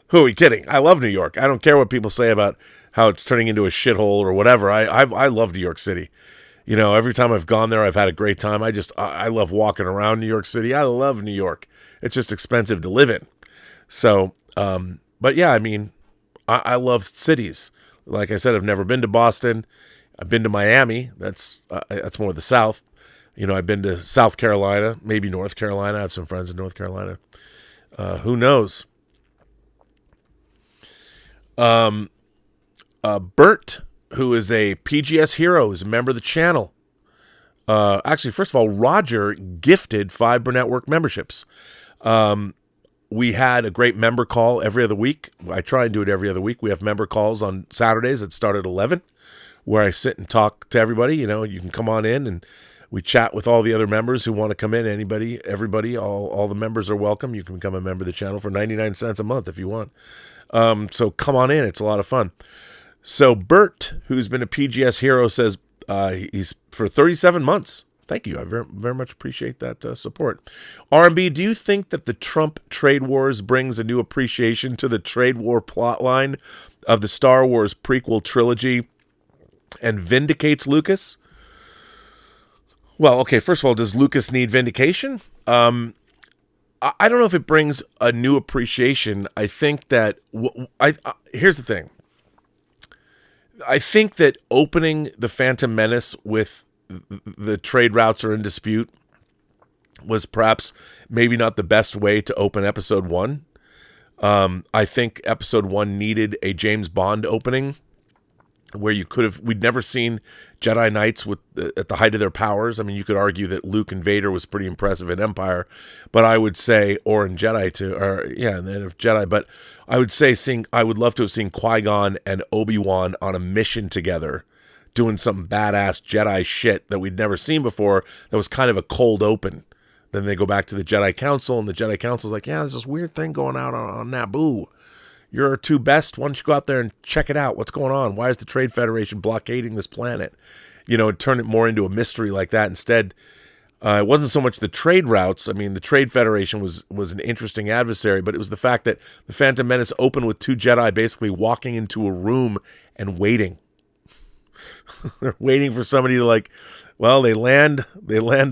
who are we kidding? I love New York. I don't care what people say about how it's turning into a shithole or whatever. I love New York City. You know, every time I've gone there, I've had a great time. I love walking around New York City. I love New York. It's just expensive to live in. So, but yeah, I mean, I love cities. Like I said, I've never been to Boston. I've been to Miami. That's more of the South. You know, I've been to South Carolina, maybe North Carolina. I have some friends in North Carolina. Who knows? Bert, who is a PGS hero, is a member of the channel. Actually, first of all, Roger gifted 5 Burnettwork memberships. We had a great member call every other week. I try and do it every other week. We have member calls on Saturdays that start at 11, where I sit and talk to everybody. You know, you can come on in and we chat with all the other members who want to come in. Anybody, everybody, all the members are welcome. You can become a member of the channel for 99 cents a month if you want. So come on in. It's a lot of fun. So Bert, who's been a PGS hero, says he's for 37 months. Thank you. I very, very much appreciate that support. R&B, do you think that the Trump trade wars brings a new appreciation to the trade war plotline of the Star Wars prequel trilogy and vindicates Lucas? Well, okay, first of all, does Lucas need vindication? I don't know if it brings a new appreciation. I think that, here's the thing. I think that opening The Phantom Menace with the trade routes are in dispute was perhaps maybe not the best way to open episode 1. I think episode 1 needed a James Bond opening where we'd never seen Jedi Knights at the height of their powers. I mean, you could argue that Luke and Vader was pretty impressive in Empire, but I would say, or in Jedi too, and then of Jedi, but I would say I would love to have seen Qui-Gon and Obi-Wan on a mission together, doing some badass Jedi shit that we'd never seen before. That was kind of a cold open. Then they go back to the Jedi Council, and the Jedi Council's like, yeah, there's this weird thing going on Naboo. You're our two best. Why don't you go out there and check it out? What's going on? Why is the Trade Federation blockading this planet? And turn it more into a mystery like that. Instead, it wasn't so much the trade routes. I mean, the Trade Federation was an interesting adversary, but it was the fact that the Phantom Menace opened with 2 Jedi basically walking into a room and waiting. They're waiting for somebody to they land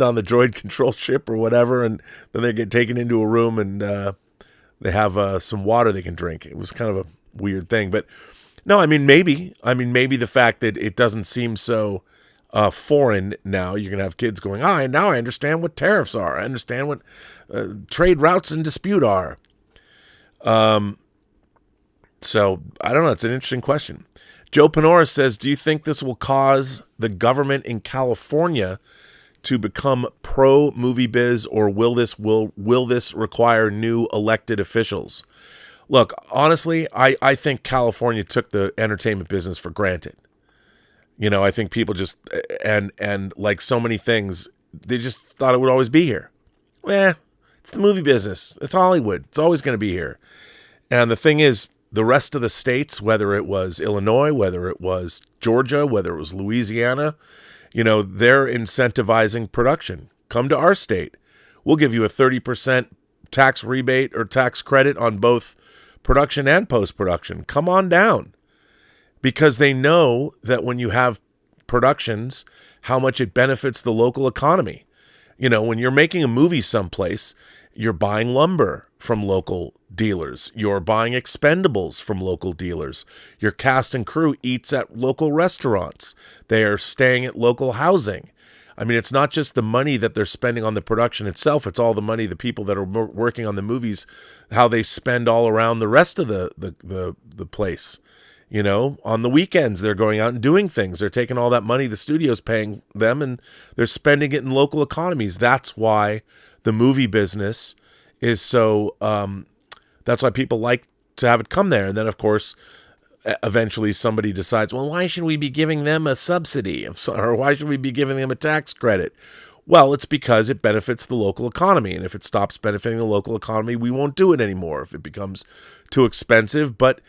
on the droid control ship or whatever, and then they get taken into a room and they have some water they can drink. It was kind of a weird thing, but no, maybe the fact that it doesn't seem so foreign now. You're gonna have kids going, now I understand what tariffs are. I understand what trade routes in dispute are. So I don't know. It's an interesting question. Joe Panora says, do you think this will cause the government in California to become pro-movie biz, or will this require new elected officials? Look, honestly, I think California took the entertainment business for granted. I think people just, and like so many things, they just thought it would always be here. It's the movie business. It's Hollywood. It's always going to be here. And the thing is, the rest of the states, whether it was Illinois, whether it was Georgia, whether it was Louisiana, they're incentivizing production. Come to our state. We'll give you a 30% tax rebate or tax credit on both production and post-production. Come on down. Because they know that when you have productions, how much it benefits the local economy. When you're making a movie someplace, you're buying lumber from local dealers. You're buying expendables from local dealers. Your cast and crew eats at local restaurants. They are staying at local housing. It's not just the money that they're spending on the production itself. It's all the money the people that are working on the movies, how they spend all around the rest of the place. On the weekends, they're going out and doing things. They're taking all that money the studio's paying them, and they're spending it in local economies. That's why the movie business is so, that's why people like to have it come there. And then, of course, eventually somebody decides, well, why should we be giving them a subsidy? Or why should we be giving them a tax credit? Well, it's because it benefits the local economy. And if it stops benefiting the local economy, we won't do it anymore if it becomes too expensive. But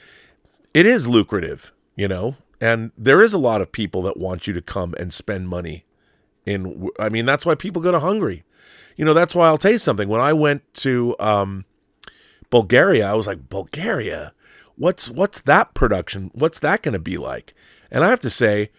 it is lucrative, and there is a lot of people that want you to come and spend money that's why people go to Hungary. That's why I'll tell you something. When I went to Bulgaria, I was like, Bulgaria? What's that production? What's that going to be like? And I have to say,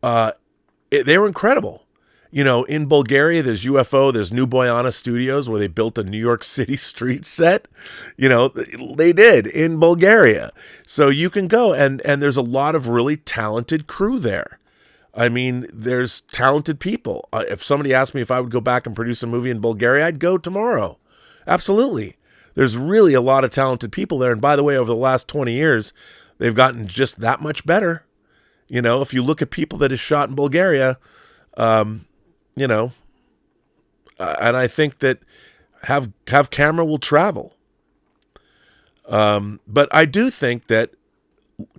they were incredible. In Bulgaria, there's UFO, there's New Boyana Studios, where they built a New York City street set. They did in Bulgaria. So you can go, and there's a lot of really talented crew there. There's talented people. If somebody asked me if I would go back and produce a movie in Bulgaria, I'd go tomorrow. Absolutely. There's really a lot of talented people there. And by the way, over the last 20 years, they've gotten just that much better. If you look at people that is shot in Bulgaria, and I think that have camera will travel. But I do think that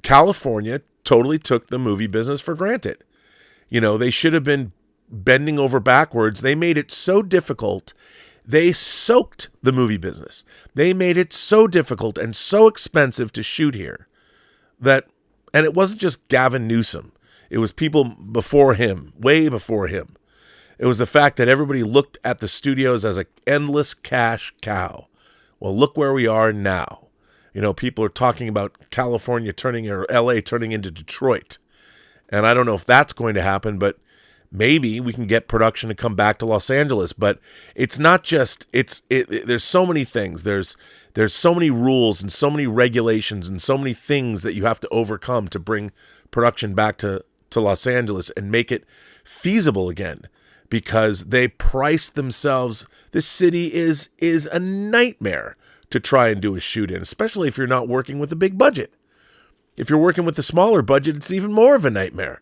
California totally took the movie business for granted. They should have been bending over backwards. They made it so difficult. They soaked the movie business. They made it so difficult and so expensive to shoot here and it wasn't just Gavin Newsom. It was people before him, way before him. It was the fact that everybody looked at the studios as an endless cash cow. Well, look where we are now. People are talking about California or LA turning into Detroit. And I don't know if that's going to happen, but maybe we can get production to come back to Los Angeles. But it's not just, there's so many things. There's so many rules and so many regulations and so many things that you have to overcome to bring production back to Los Angeles and make it feasible again. Because they price themselves. This city is a nightmare to try and do a shoot in, especially if you're not working with a big budget. If you're working with a smaller budget, it's even more of a nightmare.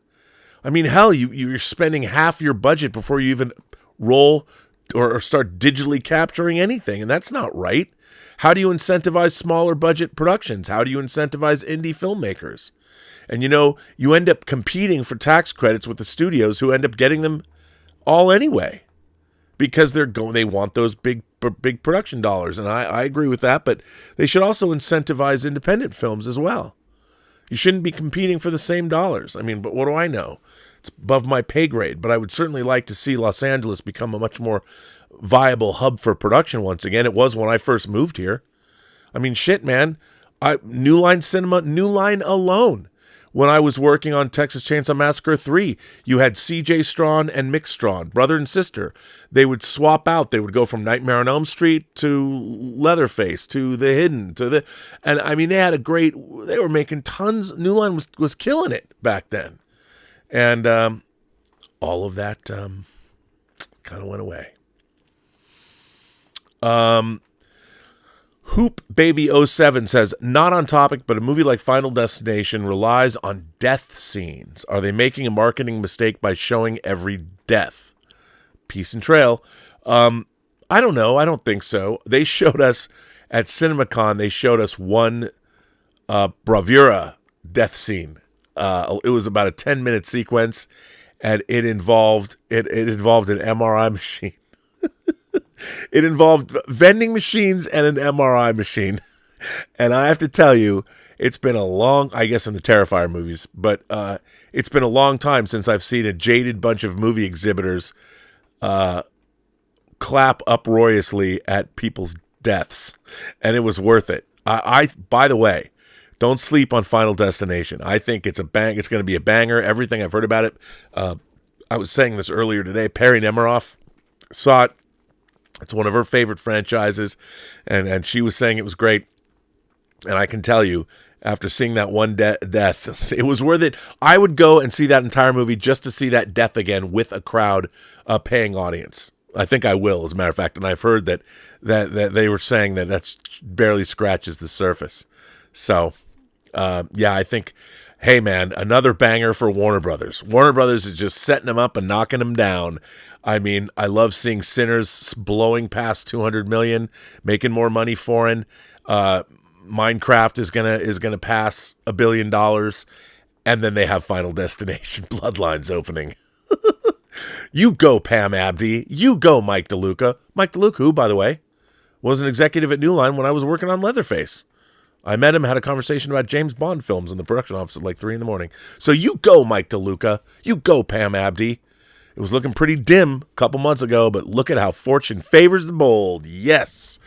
I mean, hell, you're spending half your budget before you even roll or start digitally capturing anything, and that's not right. How do you incentivize smaller budget productions? How do you incentivize indie filmmakers? And you end up competing for tax credits with the studios who end up getting them all anyway, because they want those big production dollars. And I agree with that, but they should also incentivize independent films as well. You shouldn't be competing for the same dollars. I mean, but what do I know? It's above my pay grade, but I would certainly like to see Los Angeles become a much more viable hub for production once again. It was when I first moved here. I mean, shit, man. New Line Cinema, New Line alone. When I was working on Texas Chainsaw Massacre 3, you had C.J. Strawn and Mick Strawn, brother and sister. They would swap out. They would go from Nightmare on Elm Street to Leatherface to The Hidden and I mean, they were making tons. New Line was killing it back then. And all of that kind of went away. Hoop Baby 07 says, not on topic, but a movie like Final Destination relies on death scenes. Are they making a marketing mistake by showing every death? Peace and Trail. I don't know. I don't think so. They showed us at CinemaCon, they showed us one bravura death scene. It was about a 10-minute sequence, and it involved an MRI machine. It involved vending machines and an MRI machine. And I have to tell you, it's been I guess in the Terrifier movies, but it's been a long time since I've seen a jaded bunch of movie exhibitors clap uproariously at people's deaths. And it was worth it. By the way, don't sleep on Final Destination. I think it's it's going to be a banger. Everything I've heard about it. I was saying this earlier today. Perry Nemiroff saw it. It's one of her favorite franchises, and she was saying it was great. And I can tell you, after seeing that one death, it was worth it. I would go and see that entire movie just to see that death again with a crowd, paying audience. I think I will, as a matter of fact. And I've heard that they were saying that that's barely scratches the surface. So, yeah, I think, hey, man, another banger for Warner Brothers. Warner Brothers is just setting them up and knocking them down. I mean, I love seeing Sinners blowing past 200 million, making more money foreign. Minecraft is gonna pass $1 billion, and then they have Final Destination Bloodlines opening. You go, Pam Abdi. You go, Mike DeLuca. Mike DeLuca, who, by the way, was an executive at New Line when I was working on Leatherface. I met him, had a conversation about James Bond films in the production office at like 3 a.m. So you go, Mike DeLuca. You go, Pam Abdi. It was looking pretty dim a couple months ago, but look at how fortune favors the bold. Yes.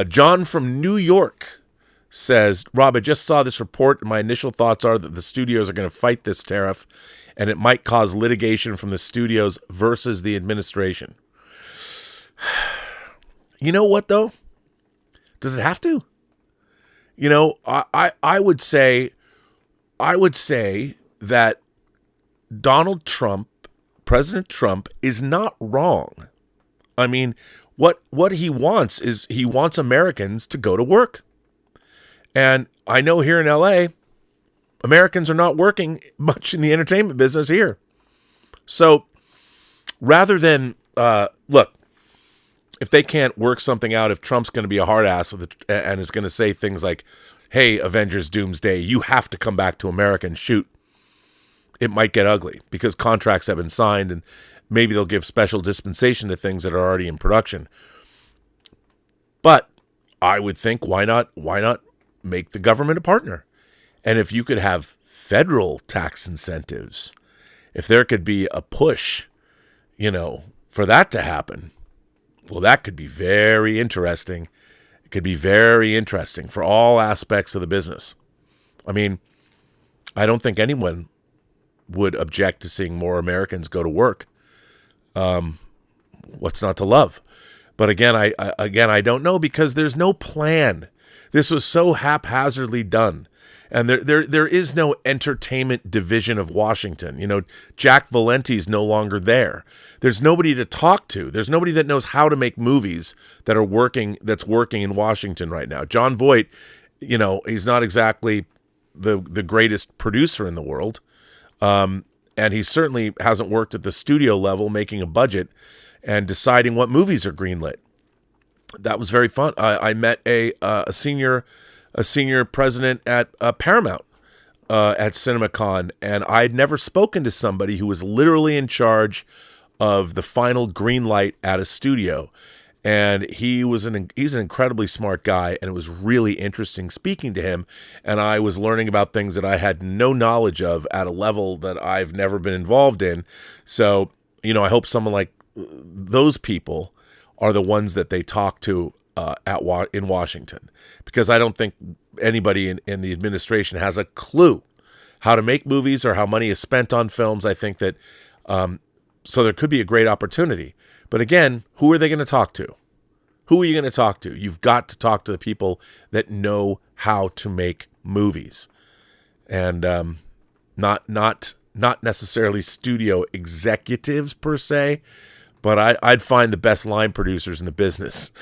John from New York says, Rob, I just saw this report, and my initial thoughts are that the studios are going to fight this tariff, and it might cause litigation from the studios versus the administration. You know what, though? Does it have to? You know, I would say that President Trump is not wrong. I mean, what he wants is he wants Americans to go to work. And I know here in LA, Americans are not working much in the entertainment business here. So rather than, look, if they can't work something out, if Trump's going to be a hard ass and is going to say things like, hey, Avengers Doomsday, you have to come back to America and shoot, it might get ugly because contracts have been signed and maybe they'll give special dispensation to things that are already in production. But I would think, why not make the government a partner? And if you could have federal tax incentives, if there could be a push, for that to happen, well, that could be very interesting. It could be very interesting for all aspects of the business. I mean, I don't think anyone would object to seeing more Americans go to work. What's not to love? But again, I don't know, because there's no plan. This was so haphazardly done. And there is no entertainment division of Washington. You know, Jack Valenti's no longer there. There's nobody to talk to. There's nobody that knows how to make movies that's working in Washington right now. John Voight, you know, he's not exactly the greatest producer in the world. And he certainly hasn't worked at the studio level making a budget and deciding what movies are greenlit. That was very fun. I met a senior president at Paramount at CinemaCon, and I'd never spoken to somebody who was literally in charge of the final green light at a studio. And he's an incredibly smart guy, and it was really interesting speaking to him. And I was learning about things that I had no knowledge of at a level that I've never been involved in. So, you know, I hope someone like those people are the ones that they talk to in Washington, because I don't think anybody in the administration has a clue how to make movies or how money is spent on films. I think that so there could be a great opportunity. But again, who are they going to talk to? Who are you going to talk to? You've got to talk to the people that know how to make movies, and not necessarily studio executives per se. But I'd find the best line producers in the business.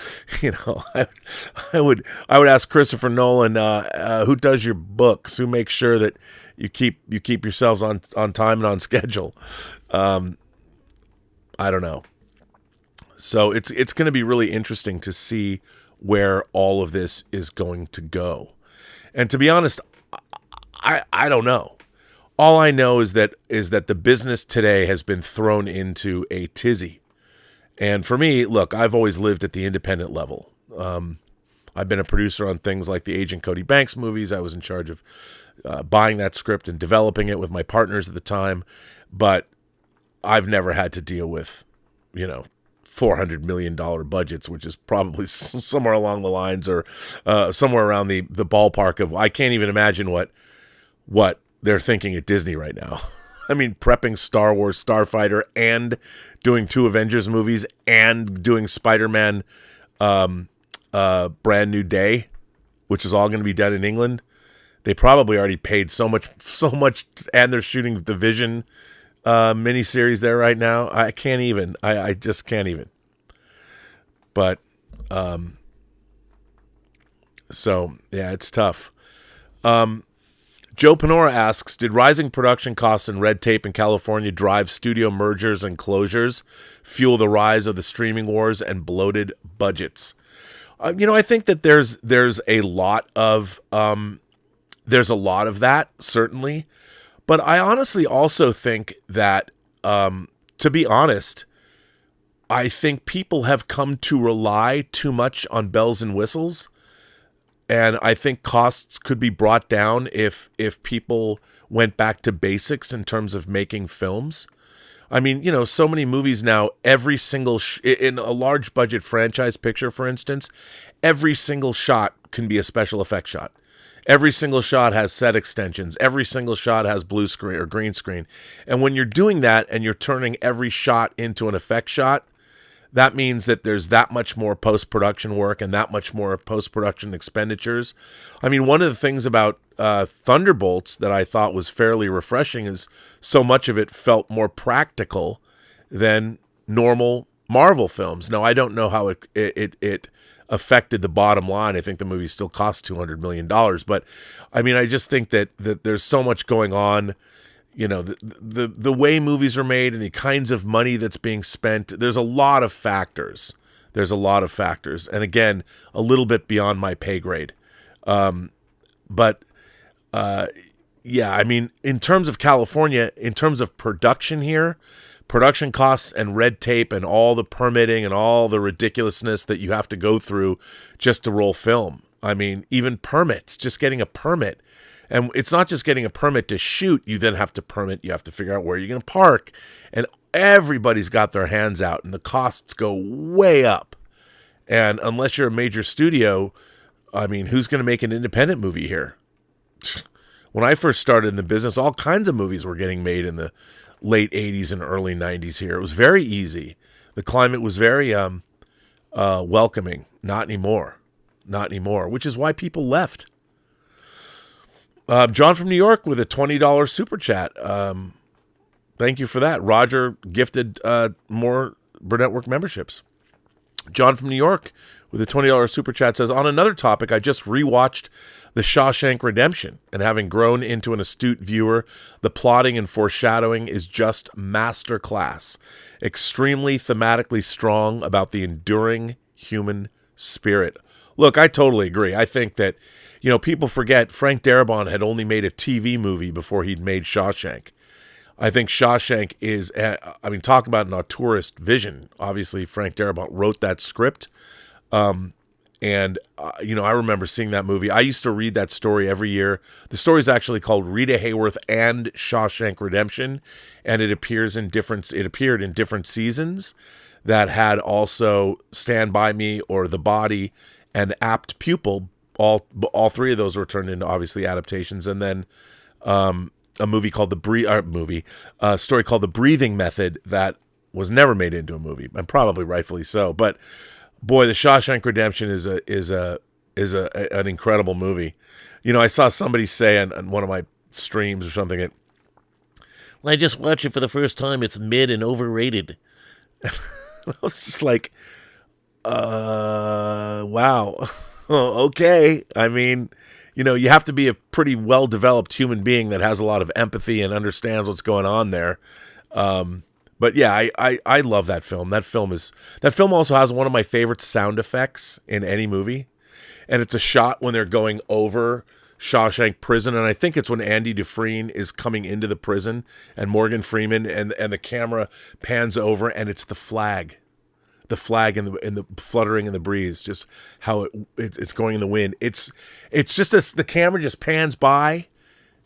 You know, I would ask Christopher Nolan, who does your books, who makes sure that you keep yourselves on time and on schedule. I don't know. So it's going to be really interesting to see where all of this is going to go. And to be honest, I don't know. All I know is that the business today has been thrown into a tizzy. And for me, look, I've always lived at the independent level. I've been a producer on things like the Agent Cody Banks movies. I was in charge of buying that script and developing it with my partners at the time. But I've never had to deal with, you know, $400 million budgets, which is probably somewhere along the lines or somewhere around the ballpark of, I can't even imagine what they're thinking at Disney right now. I mean, prepping Star Wars Starfighter and doing 2 Avengers movies and doing Spider-Man Brand New Day, which is all going to be done in England. They probably already paid so much, and they're shooting the Vision miniseries there right now. I can't even. I just can't even. But so yeah, it's tough. Joe Panora asks, did rising production costs and red tape in California drive studio mergers and closures, fuel the rise of the streaming wars and bloated budgets? You know, I think that there's a lot of that, certainly. But I honestly also think that, to be honest, I think people have come to rely too much on bells and whistles. And I think costs could be brought down if people went back to basics in terms of making films. I mean, you know, so many movies now, every single in a large budget franchise picture, for instance, every single shot can be a special effect shot. Every single shot has set extensions. Every single shot has blue screen or green screen. And when you're doing that and you're turning every shot into an effect shot, that means that there's that much more post-production work and that much more post-production expenditures. I mean, one of the things about Thunderbolts that I thought was fairly refreshing is so much of it felt more practical than normal Marvel films. Now, I don't know how it affected the bottom line. I think the movie still cost $200 million. But, I mean, I just think that there's so much going on. You know, the way movies are made and the kinds of money that's being spent, there's a lot of factors. And again, a little bit beyond my pay grade. But yeah, I mean, in terms of California, in terms of production here, production costs and red tape and all the permitting and all the ridiculousness that you have to go through just to roll film. I mean, even permits, just getting a permit. And it's not just getting a permit to shoot. You then have to permit. You have to figure out where you're going to park. And everybody's got their hands out. And the costs go way up. And unless you're a major studio, I mean, who's going to make an independent movie here? When I first started in the business, all kinds of movies were getting made in the late 80s and early 90s here. It was very easy. The climate was very welcoming. Not anymore. not anymore, which is why people left. John from New York with a $20 super chat. Thank you for that. Roger gifted more Burnettwork memberships. John from New York with a $20 super chat says, on another topic, I just rewatched The Shawshank Redemption, and having grown into an astute viewer, the plotting and foreshadowing is just masterclass. Extremely thematically strong about the enduring human spirit. Look, I totally agree. I think that, people forget Frank Darabont had only made a TV movie before he'd made Shawshank. I think Shawshank is, talk about an auteurist vision. Obviously, Frank Darabont wrote that script. I remember seeing that movie. I used to read that story every year. The story is actually called Rita Hayworth and Shawshank Redemption, and it appeared in different seasons that had also Stand By Me or The Body and Apt Pupil. All three of those were turned into obviously adaptations, and then a movie called a story called The Breathing Method that was never made into a movie, and probably rightfully so. But boy, The Shawshank Redemption is an incredible movie. I saw somebody say on one of my streams or something that, well, I just watched it for the first time. It's mid and overrated. I was just like, wow. Okay. You have to be a pretty well-developed human being that has a lot of empathy and understands what's going on there. But yeah, I love that film. That film also has one of my favorite sound effects in any movie. And it's a shot when they're going over Shawshank Prison. And I think it's when Andy Dufresne is coming into the prison and Morgan Freeman and the camera pans over and it's the flag. The flag and the fluttering in the breeze, just how it's going in the wind. It's just the camera just pans by,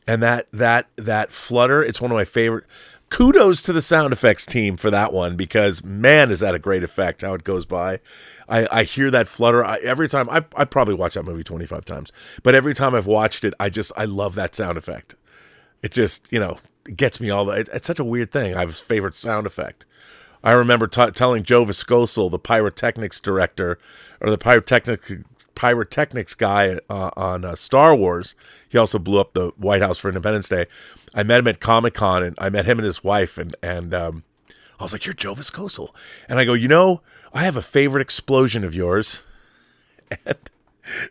and that flutter. It's one of my favorite. Kudos to the sound effects team for that one, because man, is that a great effect how it goes by. I hear that flutter every time. I probably watch that movie 25 times, but every time I've watched it, I love that sound effect. It just it gets me all. It's such a weird thing. I have a favorite sound effect. I remember telling Joe Viscoso, the pyrotechnics director, or the pyrotechnics guy on Star Wars. He also blew up the White House for Independence Day. I met him at Comic-Con, and I met him and his wife, and I was like, "You're Joe Viscoso," and I go, I have a favorite explosion of yours. And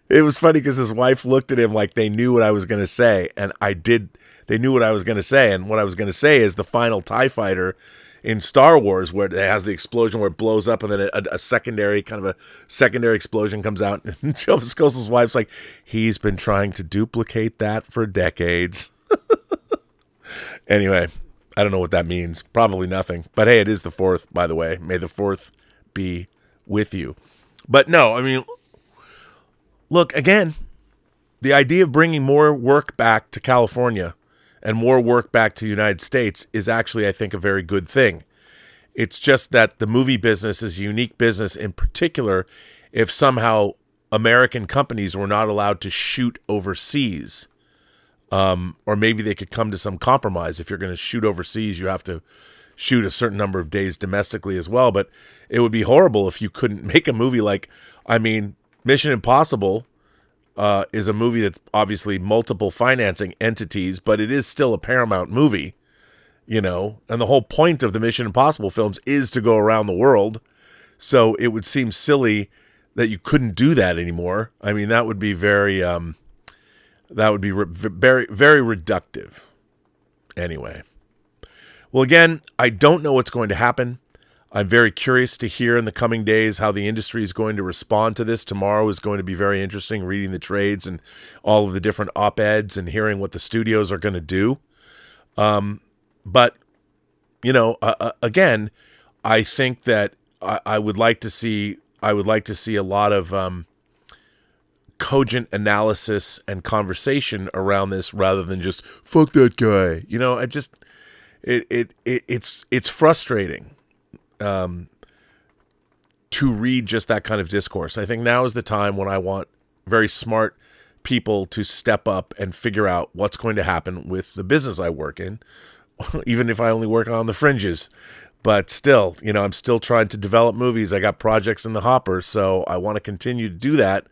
it was funny because his wife looked at him like they knew what I was going to say, and I did. They knew what I was going to say, and what I was going to say is the final TIE fighter in Star Wars, where it has the explosion where it blows up, and then a secondary explosion comes out. And Joe Viscoso's wife's like, he's been trying to duplicate that for decades. Anyway, I don't know what that means. Probably nothing. But hey, it is the 4th, by the way. May the 4th be with you. But no, look, again, the idea of bringing more work back to California and more work back to the United States is actually, I think, a very good thing. It's just that the movie business is a unique business, in particular, if somehow American companies were not allowed to shoot overseas. Or maybe they could come to some compromise. If you're going to shoot overseas, you have to shoot a certain number of days domestically as well. But it would be horrible if you couldn't make a movie like, Mission Impossible is a movie that's obviously multiple financing entities, but it is still a Paramount movie, and the whole point of the Mission Impossible films is to go around the world. So it would seem silly that you couldn't do that anymore. That would be very, very, very reductive. Anyway. Well, again, I don't know what's going to happen. I'm very curious to hear in the coming days how the industry is going to respond to this. Tomorrow is going to be very interesting, reading the trades and all of the different op-eds and hearing what the studios are going to do. But, again, I think that I would like to see a lot of cogent analysis and conversation around this rather than just fuck that guy. It's frustrating. To read just that kind of discourse. I think now is the time when I want very smart people to step up and figure out what's going to happen with the business I work in, even if I only work on the fringes. But still, I'm still trying to develop movies. I got projects in the hopper, so I want to continue to do that.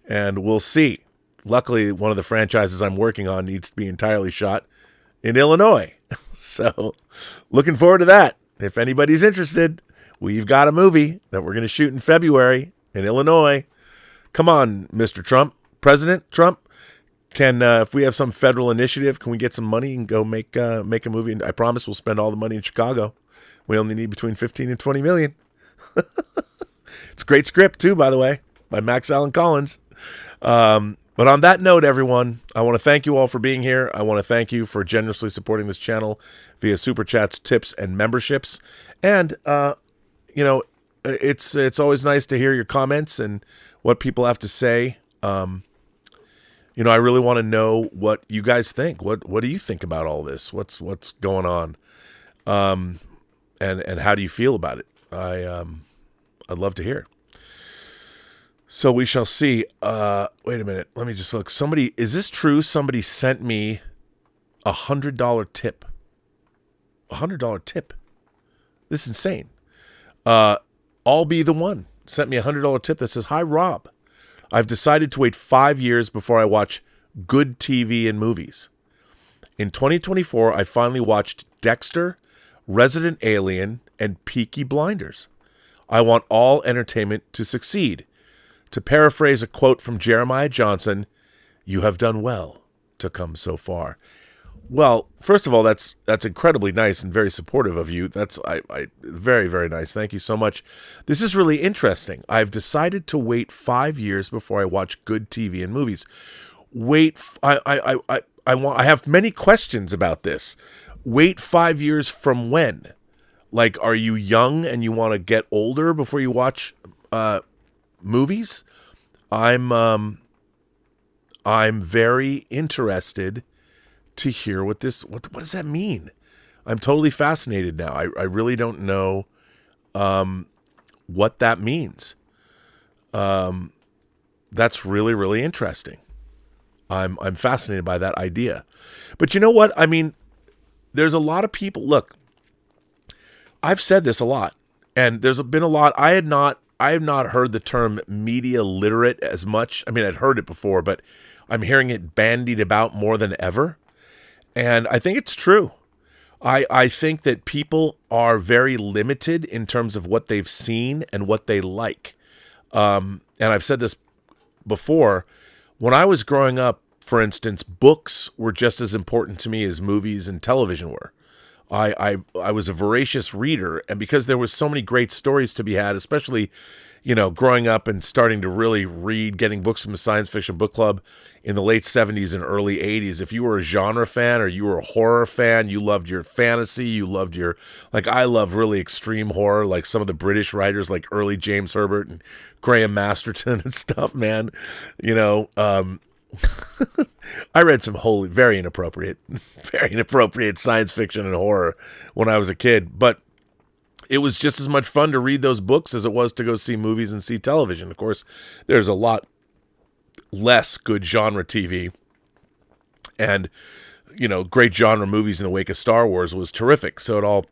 and we'll see. Luckily, one of the franchises I'm working on needs to be entirely shot in Illinois. So looking forward to that. If anybody's interested, we've got a movie that we're going to shoot in February in Illinois. Come on, Mr. Trump, President Trump. Can if we have some federal initiative, can we get some money and go make a movie? And I promise we'll spend all the money in Chicago. We only need between 15 and 20 million. It's a great script too, by the way, by Max Allan Collins. But on that note, everyone, I want to thank you all for being here. I want to thank you for generously supporting this channel via super chats, tips, and memberships. And it's always nice to hear your comments and what people have to say. I really want to know what you guys think. What do you think about all this? What's going on? And how do you feel about it? I'd love to hear. So we shall see. Wait a minute. Let me just look. Is this true? Somebody sent me $100 tip. $100 tip. This is insane. I'll be the one. Sent me $100 tip that says, "Hi, Rob. I've decided to wait 5 years before I watch good TV and movies. In 2024, I finally watched Dexter, Resident Alien, and Peaky Blinders. I want all entertainment to succeed. To paraphrase a quote from Jeremiah Johnson, you have done well to come so far." Well, first of all, that's incredibly nice and very supportive of you. That's very, very nice. Thank you so much. This is really interesting. I've decided to wait 5 years before I watch good TV and movies. I have many questions about this. Wait 5 years from when? Like, are you young and you want to get older before you watch movies? I'm very interested to hear what does that mean? I'm totally fascinated now. I really don't know what that means. That's really, really interesting. I'm fascinated by that idea. But you know what? I mean, there's a lot of people. Look, I've said this a lot, and there's been a lot. I have not heard the term media literate as much. I mean, I'd heard it before, but I'm hearing it bandied about more than ever. And I think it's true. I think that people are very limited in terms of what they've seen and what they like. And I've said this before. When I was growing up, for instance, books were just as important to me as movies and television were. I was a voracious reader, and because there was so many great stories to be had, especially, growing up and starting to really read, getting books from the science fiction book club in the late 70s and early 80s. If you were a genre fan or you were a horror fan, you loved your fantasy, you loved I love really extreme horror, like some of the British writers like early James Herbert and Graham Masterton and stuff, man. I read some very inappropriate science fiction and horror when I was a kid, but it was just as much fun to read those books as it was to go see movies and see television. Of course, there's a lot less good genre TV, and great genre movies in the wake of Star Wars was terrific. So it all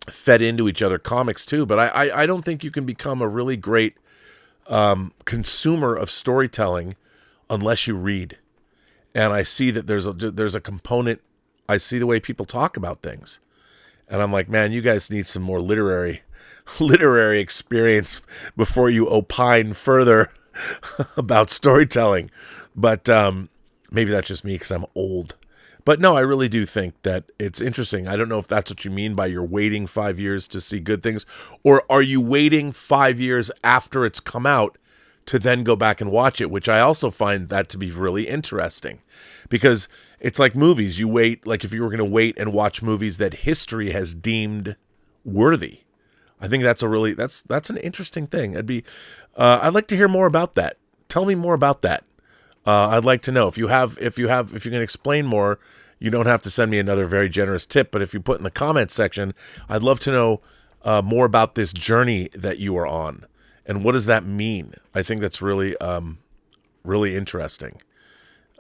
fed into each other. Comics too, but I don't think you can become a really great consumer of storytelling unless you read. And I see that there's a component. I see the way people talk about things, and I'm like, man, you guys need some more literary experience before you opine further about storytelling. But maybe that's just me because I'm old. But no, I really do think that it's interesting. I don't know if that's what you mean by you're waiting 5 years to see good things, or are you waiting 5 years after it's come out to then go back and watch it, which I also find that to be really interesting, because it's like movies. You wait, like if you were going to wait and watch movies that history has deemed worthy. I think that's an interesting thing. I'd like to hear more about that. Tell me more about that. I'd like to know if you can explain more. You don't have to send me another very generous tip, but if you put in the comments section, I'd love to know more about this journey that you are on. And what does that mean? I think that's really, really interesting.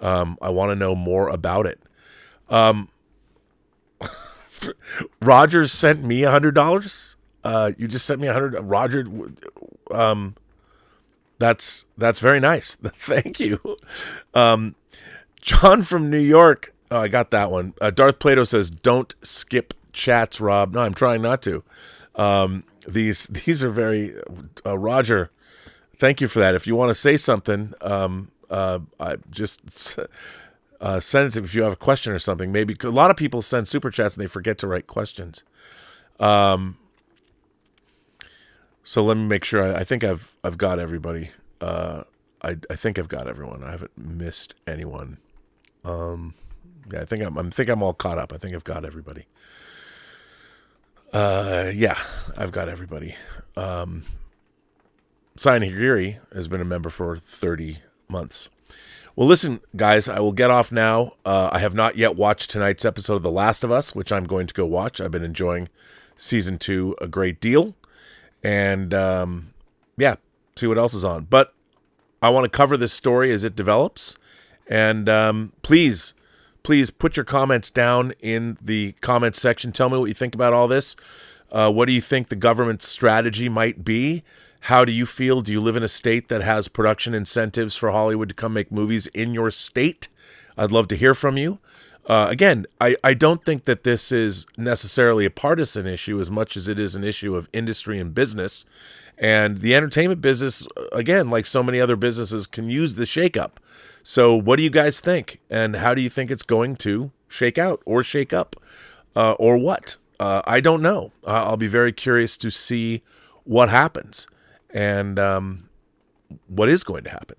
I want to know more about it. Rogers sent me $100. You just sent me $100. Roger, That's very nice. Thank you. John from New York. Oh, I got that one. Darth Plato says, "Don't skip chats, Rob." No, I'm trying not to. These are very Roger. Thank you for that. If you want to say something, I just send it to me if you have a question or something. Maybe a lot of people send super chats and they forget to write questions. So let me make sure. I think I've got everybody. I think I've got everyone. I haven't missed anyone. Yeah, I think I'm all caught up. I think I've got everybody. Yeah, I've got everybody. Cyan Higiri has been a member for 30 months. Well, listen, guys, I will get off now. I have not yet watched tonight's episode of The Last of Us, which I'm going to go watch. I've been enjoying season 2 a great deal. And, yeah, see what else is on. But I want to cover this story as it develops. And please put your comments down in the comments section. Tell me what you think about all this. What do you think the government's strategy might be? How do you feel? Do you live in a state that has production incentives for Hollywood to come make movies in your state? I'd love to hear from you. Again, I don't think that this is necessarily a partisan issue as much as it is an issue of industry and business. And the entertainment business, again, like so many other businesses, can use the shakeup. So what do you guys think? And how do you think it's going to shake out or shake up? Or what? I don't know. I'll be very curious to see what happens and what is going to happen.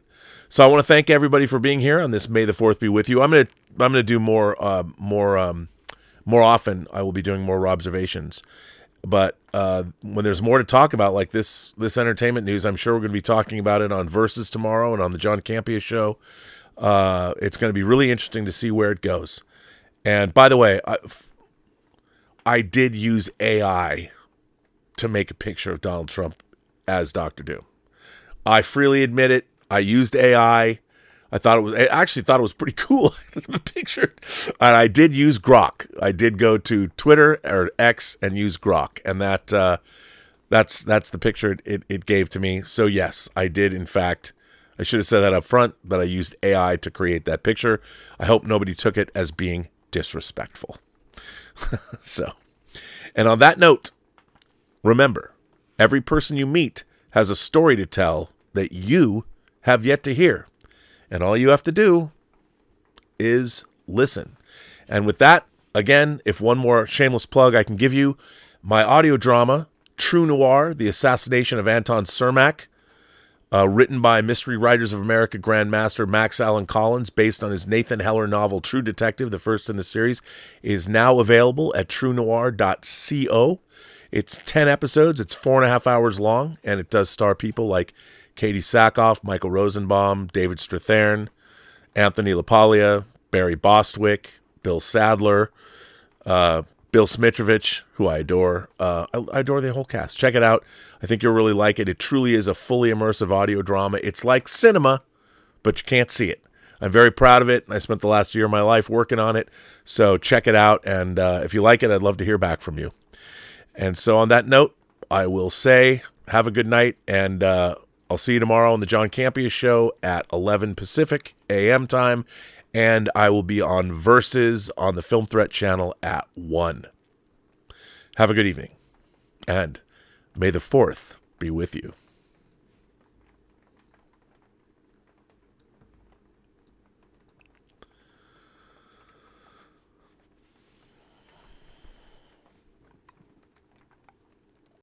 So I want to thank everybody for being here on this May the 4th be with you. I'm gonna do more often. I will be doing more observations. But when there's more to talk about, like this entertainment news, I'm sure we're going to be talking about it on Versus tomorrow and on the John Campea show. It's going to be really interesting to see where it goes. And by the way, I did use AI to make a picture of Donald Trump as Dr. Doom. I freely admit it. I used AI. I actually thought it was pretty cool, the picture. And I did use Grok. I did go to Twitter or X and use Grok. And that's the picture it gave to me. So yes, I did in fact. I should have said that up front, but I used AI to create that picture. I hope nobody took it as being disrespectful. So, and on that note, remember, every person you meet has a story to tell that you have yet to hear. And all you have to do is listen. And with that, again, if one more shameless plug I can give you, my audio drama, True Noir, The Assassination of Anton Cermak, written by Mystery Writers of America Grandmaster Max Allan Collins, based on his Nathan Heller novel True Detective, the first in the series, is now available at truenoir.co. It's 10 episodes. It's 4.5 hours long, and it does star people like Katie Sackhoff, Michael Rosenbaum, David Strathairn, Anthony LaPaglia, Barry Bostwick, Bill Sadler, Bill Smitrovich, who I adore. I adore the whole cast. Check it out. I think you'll really like it. It truly is a fully immersive audio drama. It's like cinema, but you can't see it. I'm very proud of it. I spent the last year of my life working on it. So check it out. And if you like it, I'd love to hear back from you. And so on that note, I will say have a good night. And I'll see you tomorrow on the John Campea show at 11 Pacific a.m. time. And I will be on Versus on the Film Threat channel at 1. Have a good evening. And may the 4th be with you.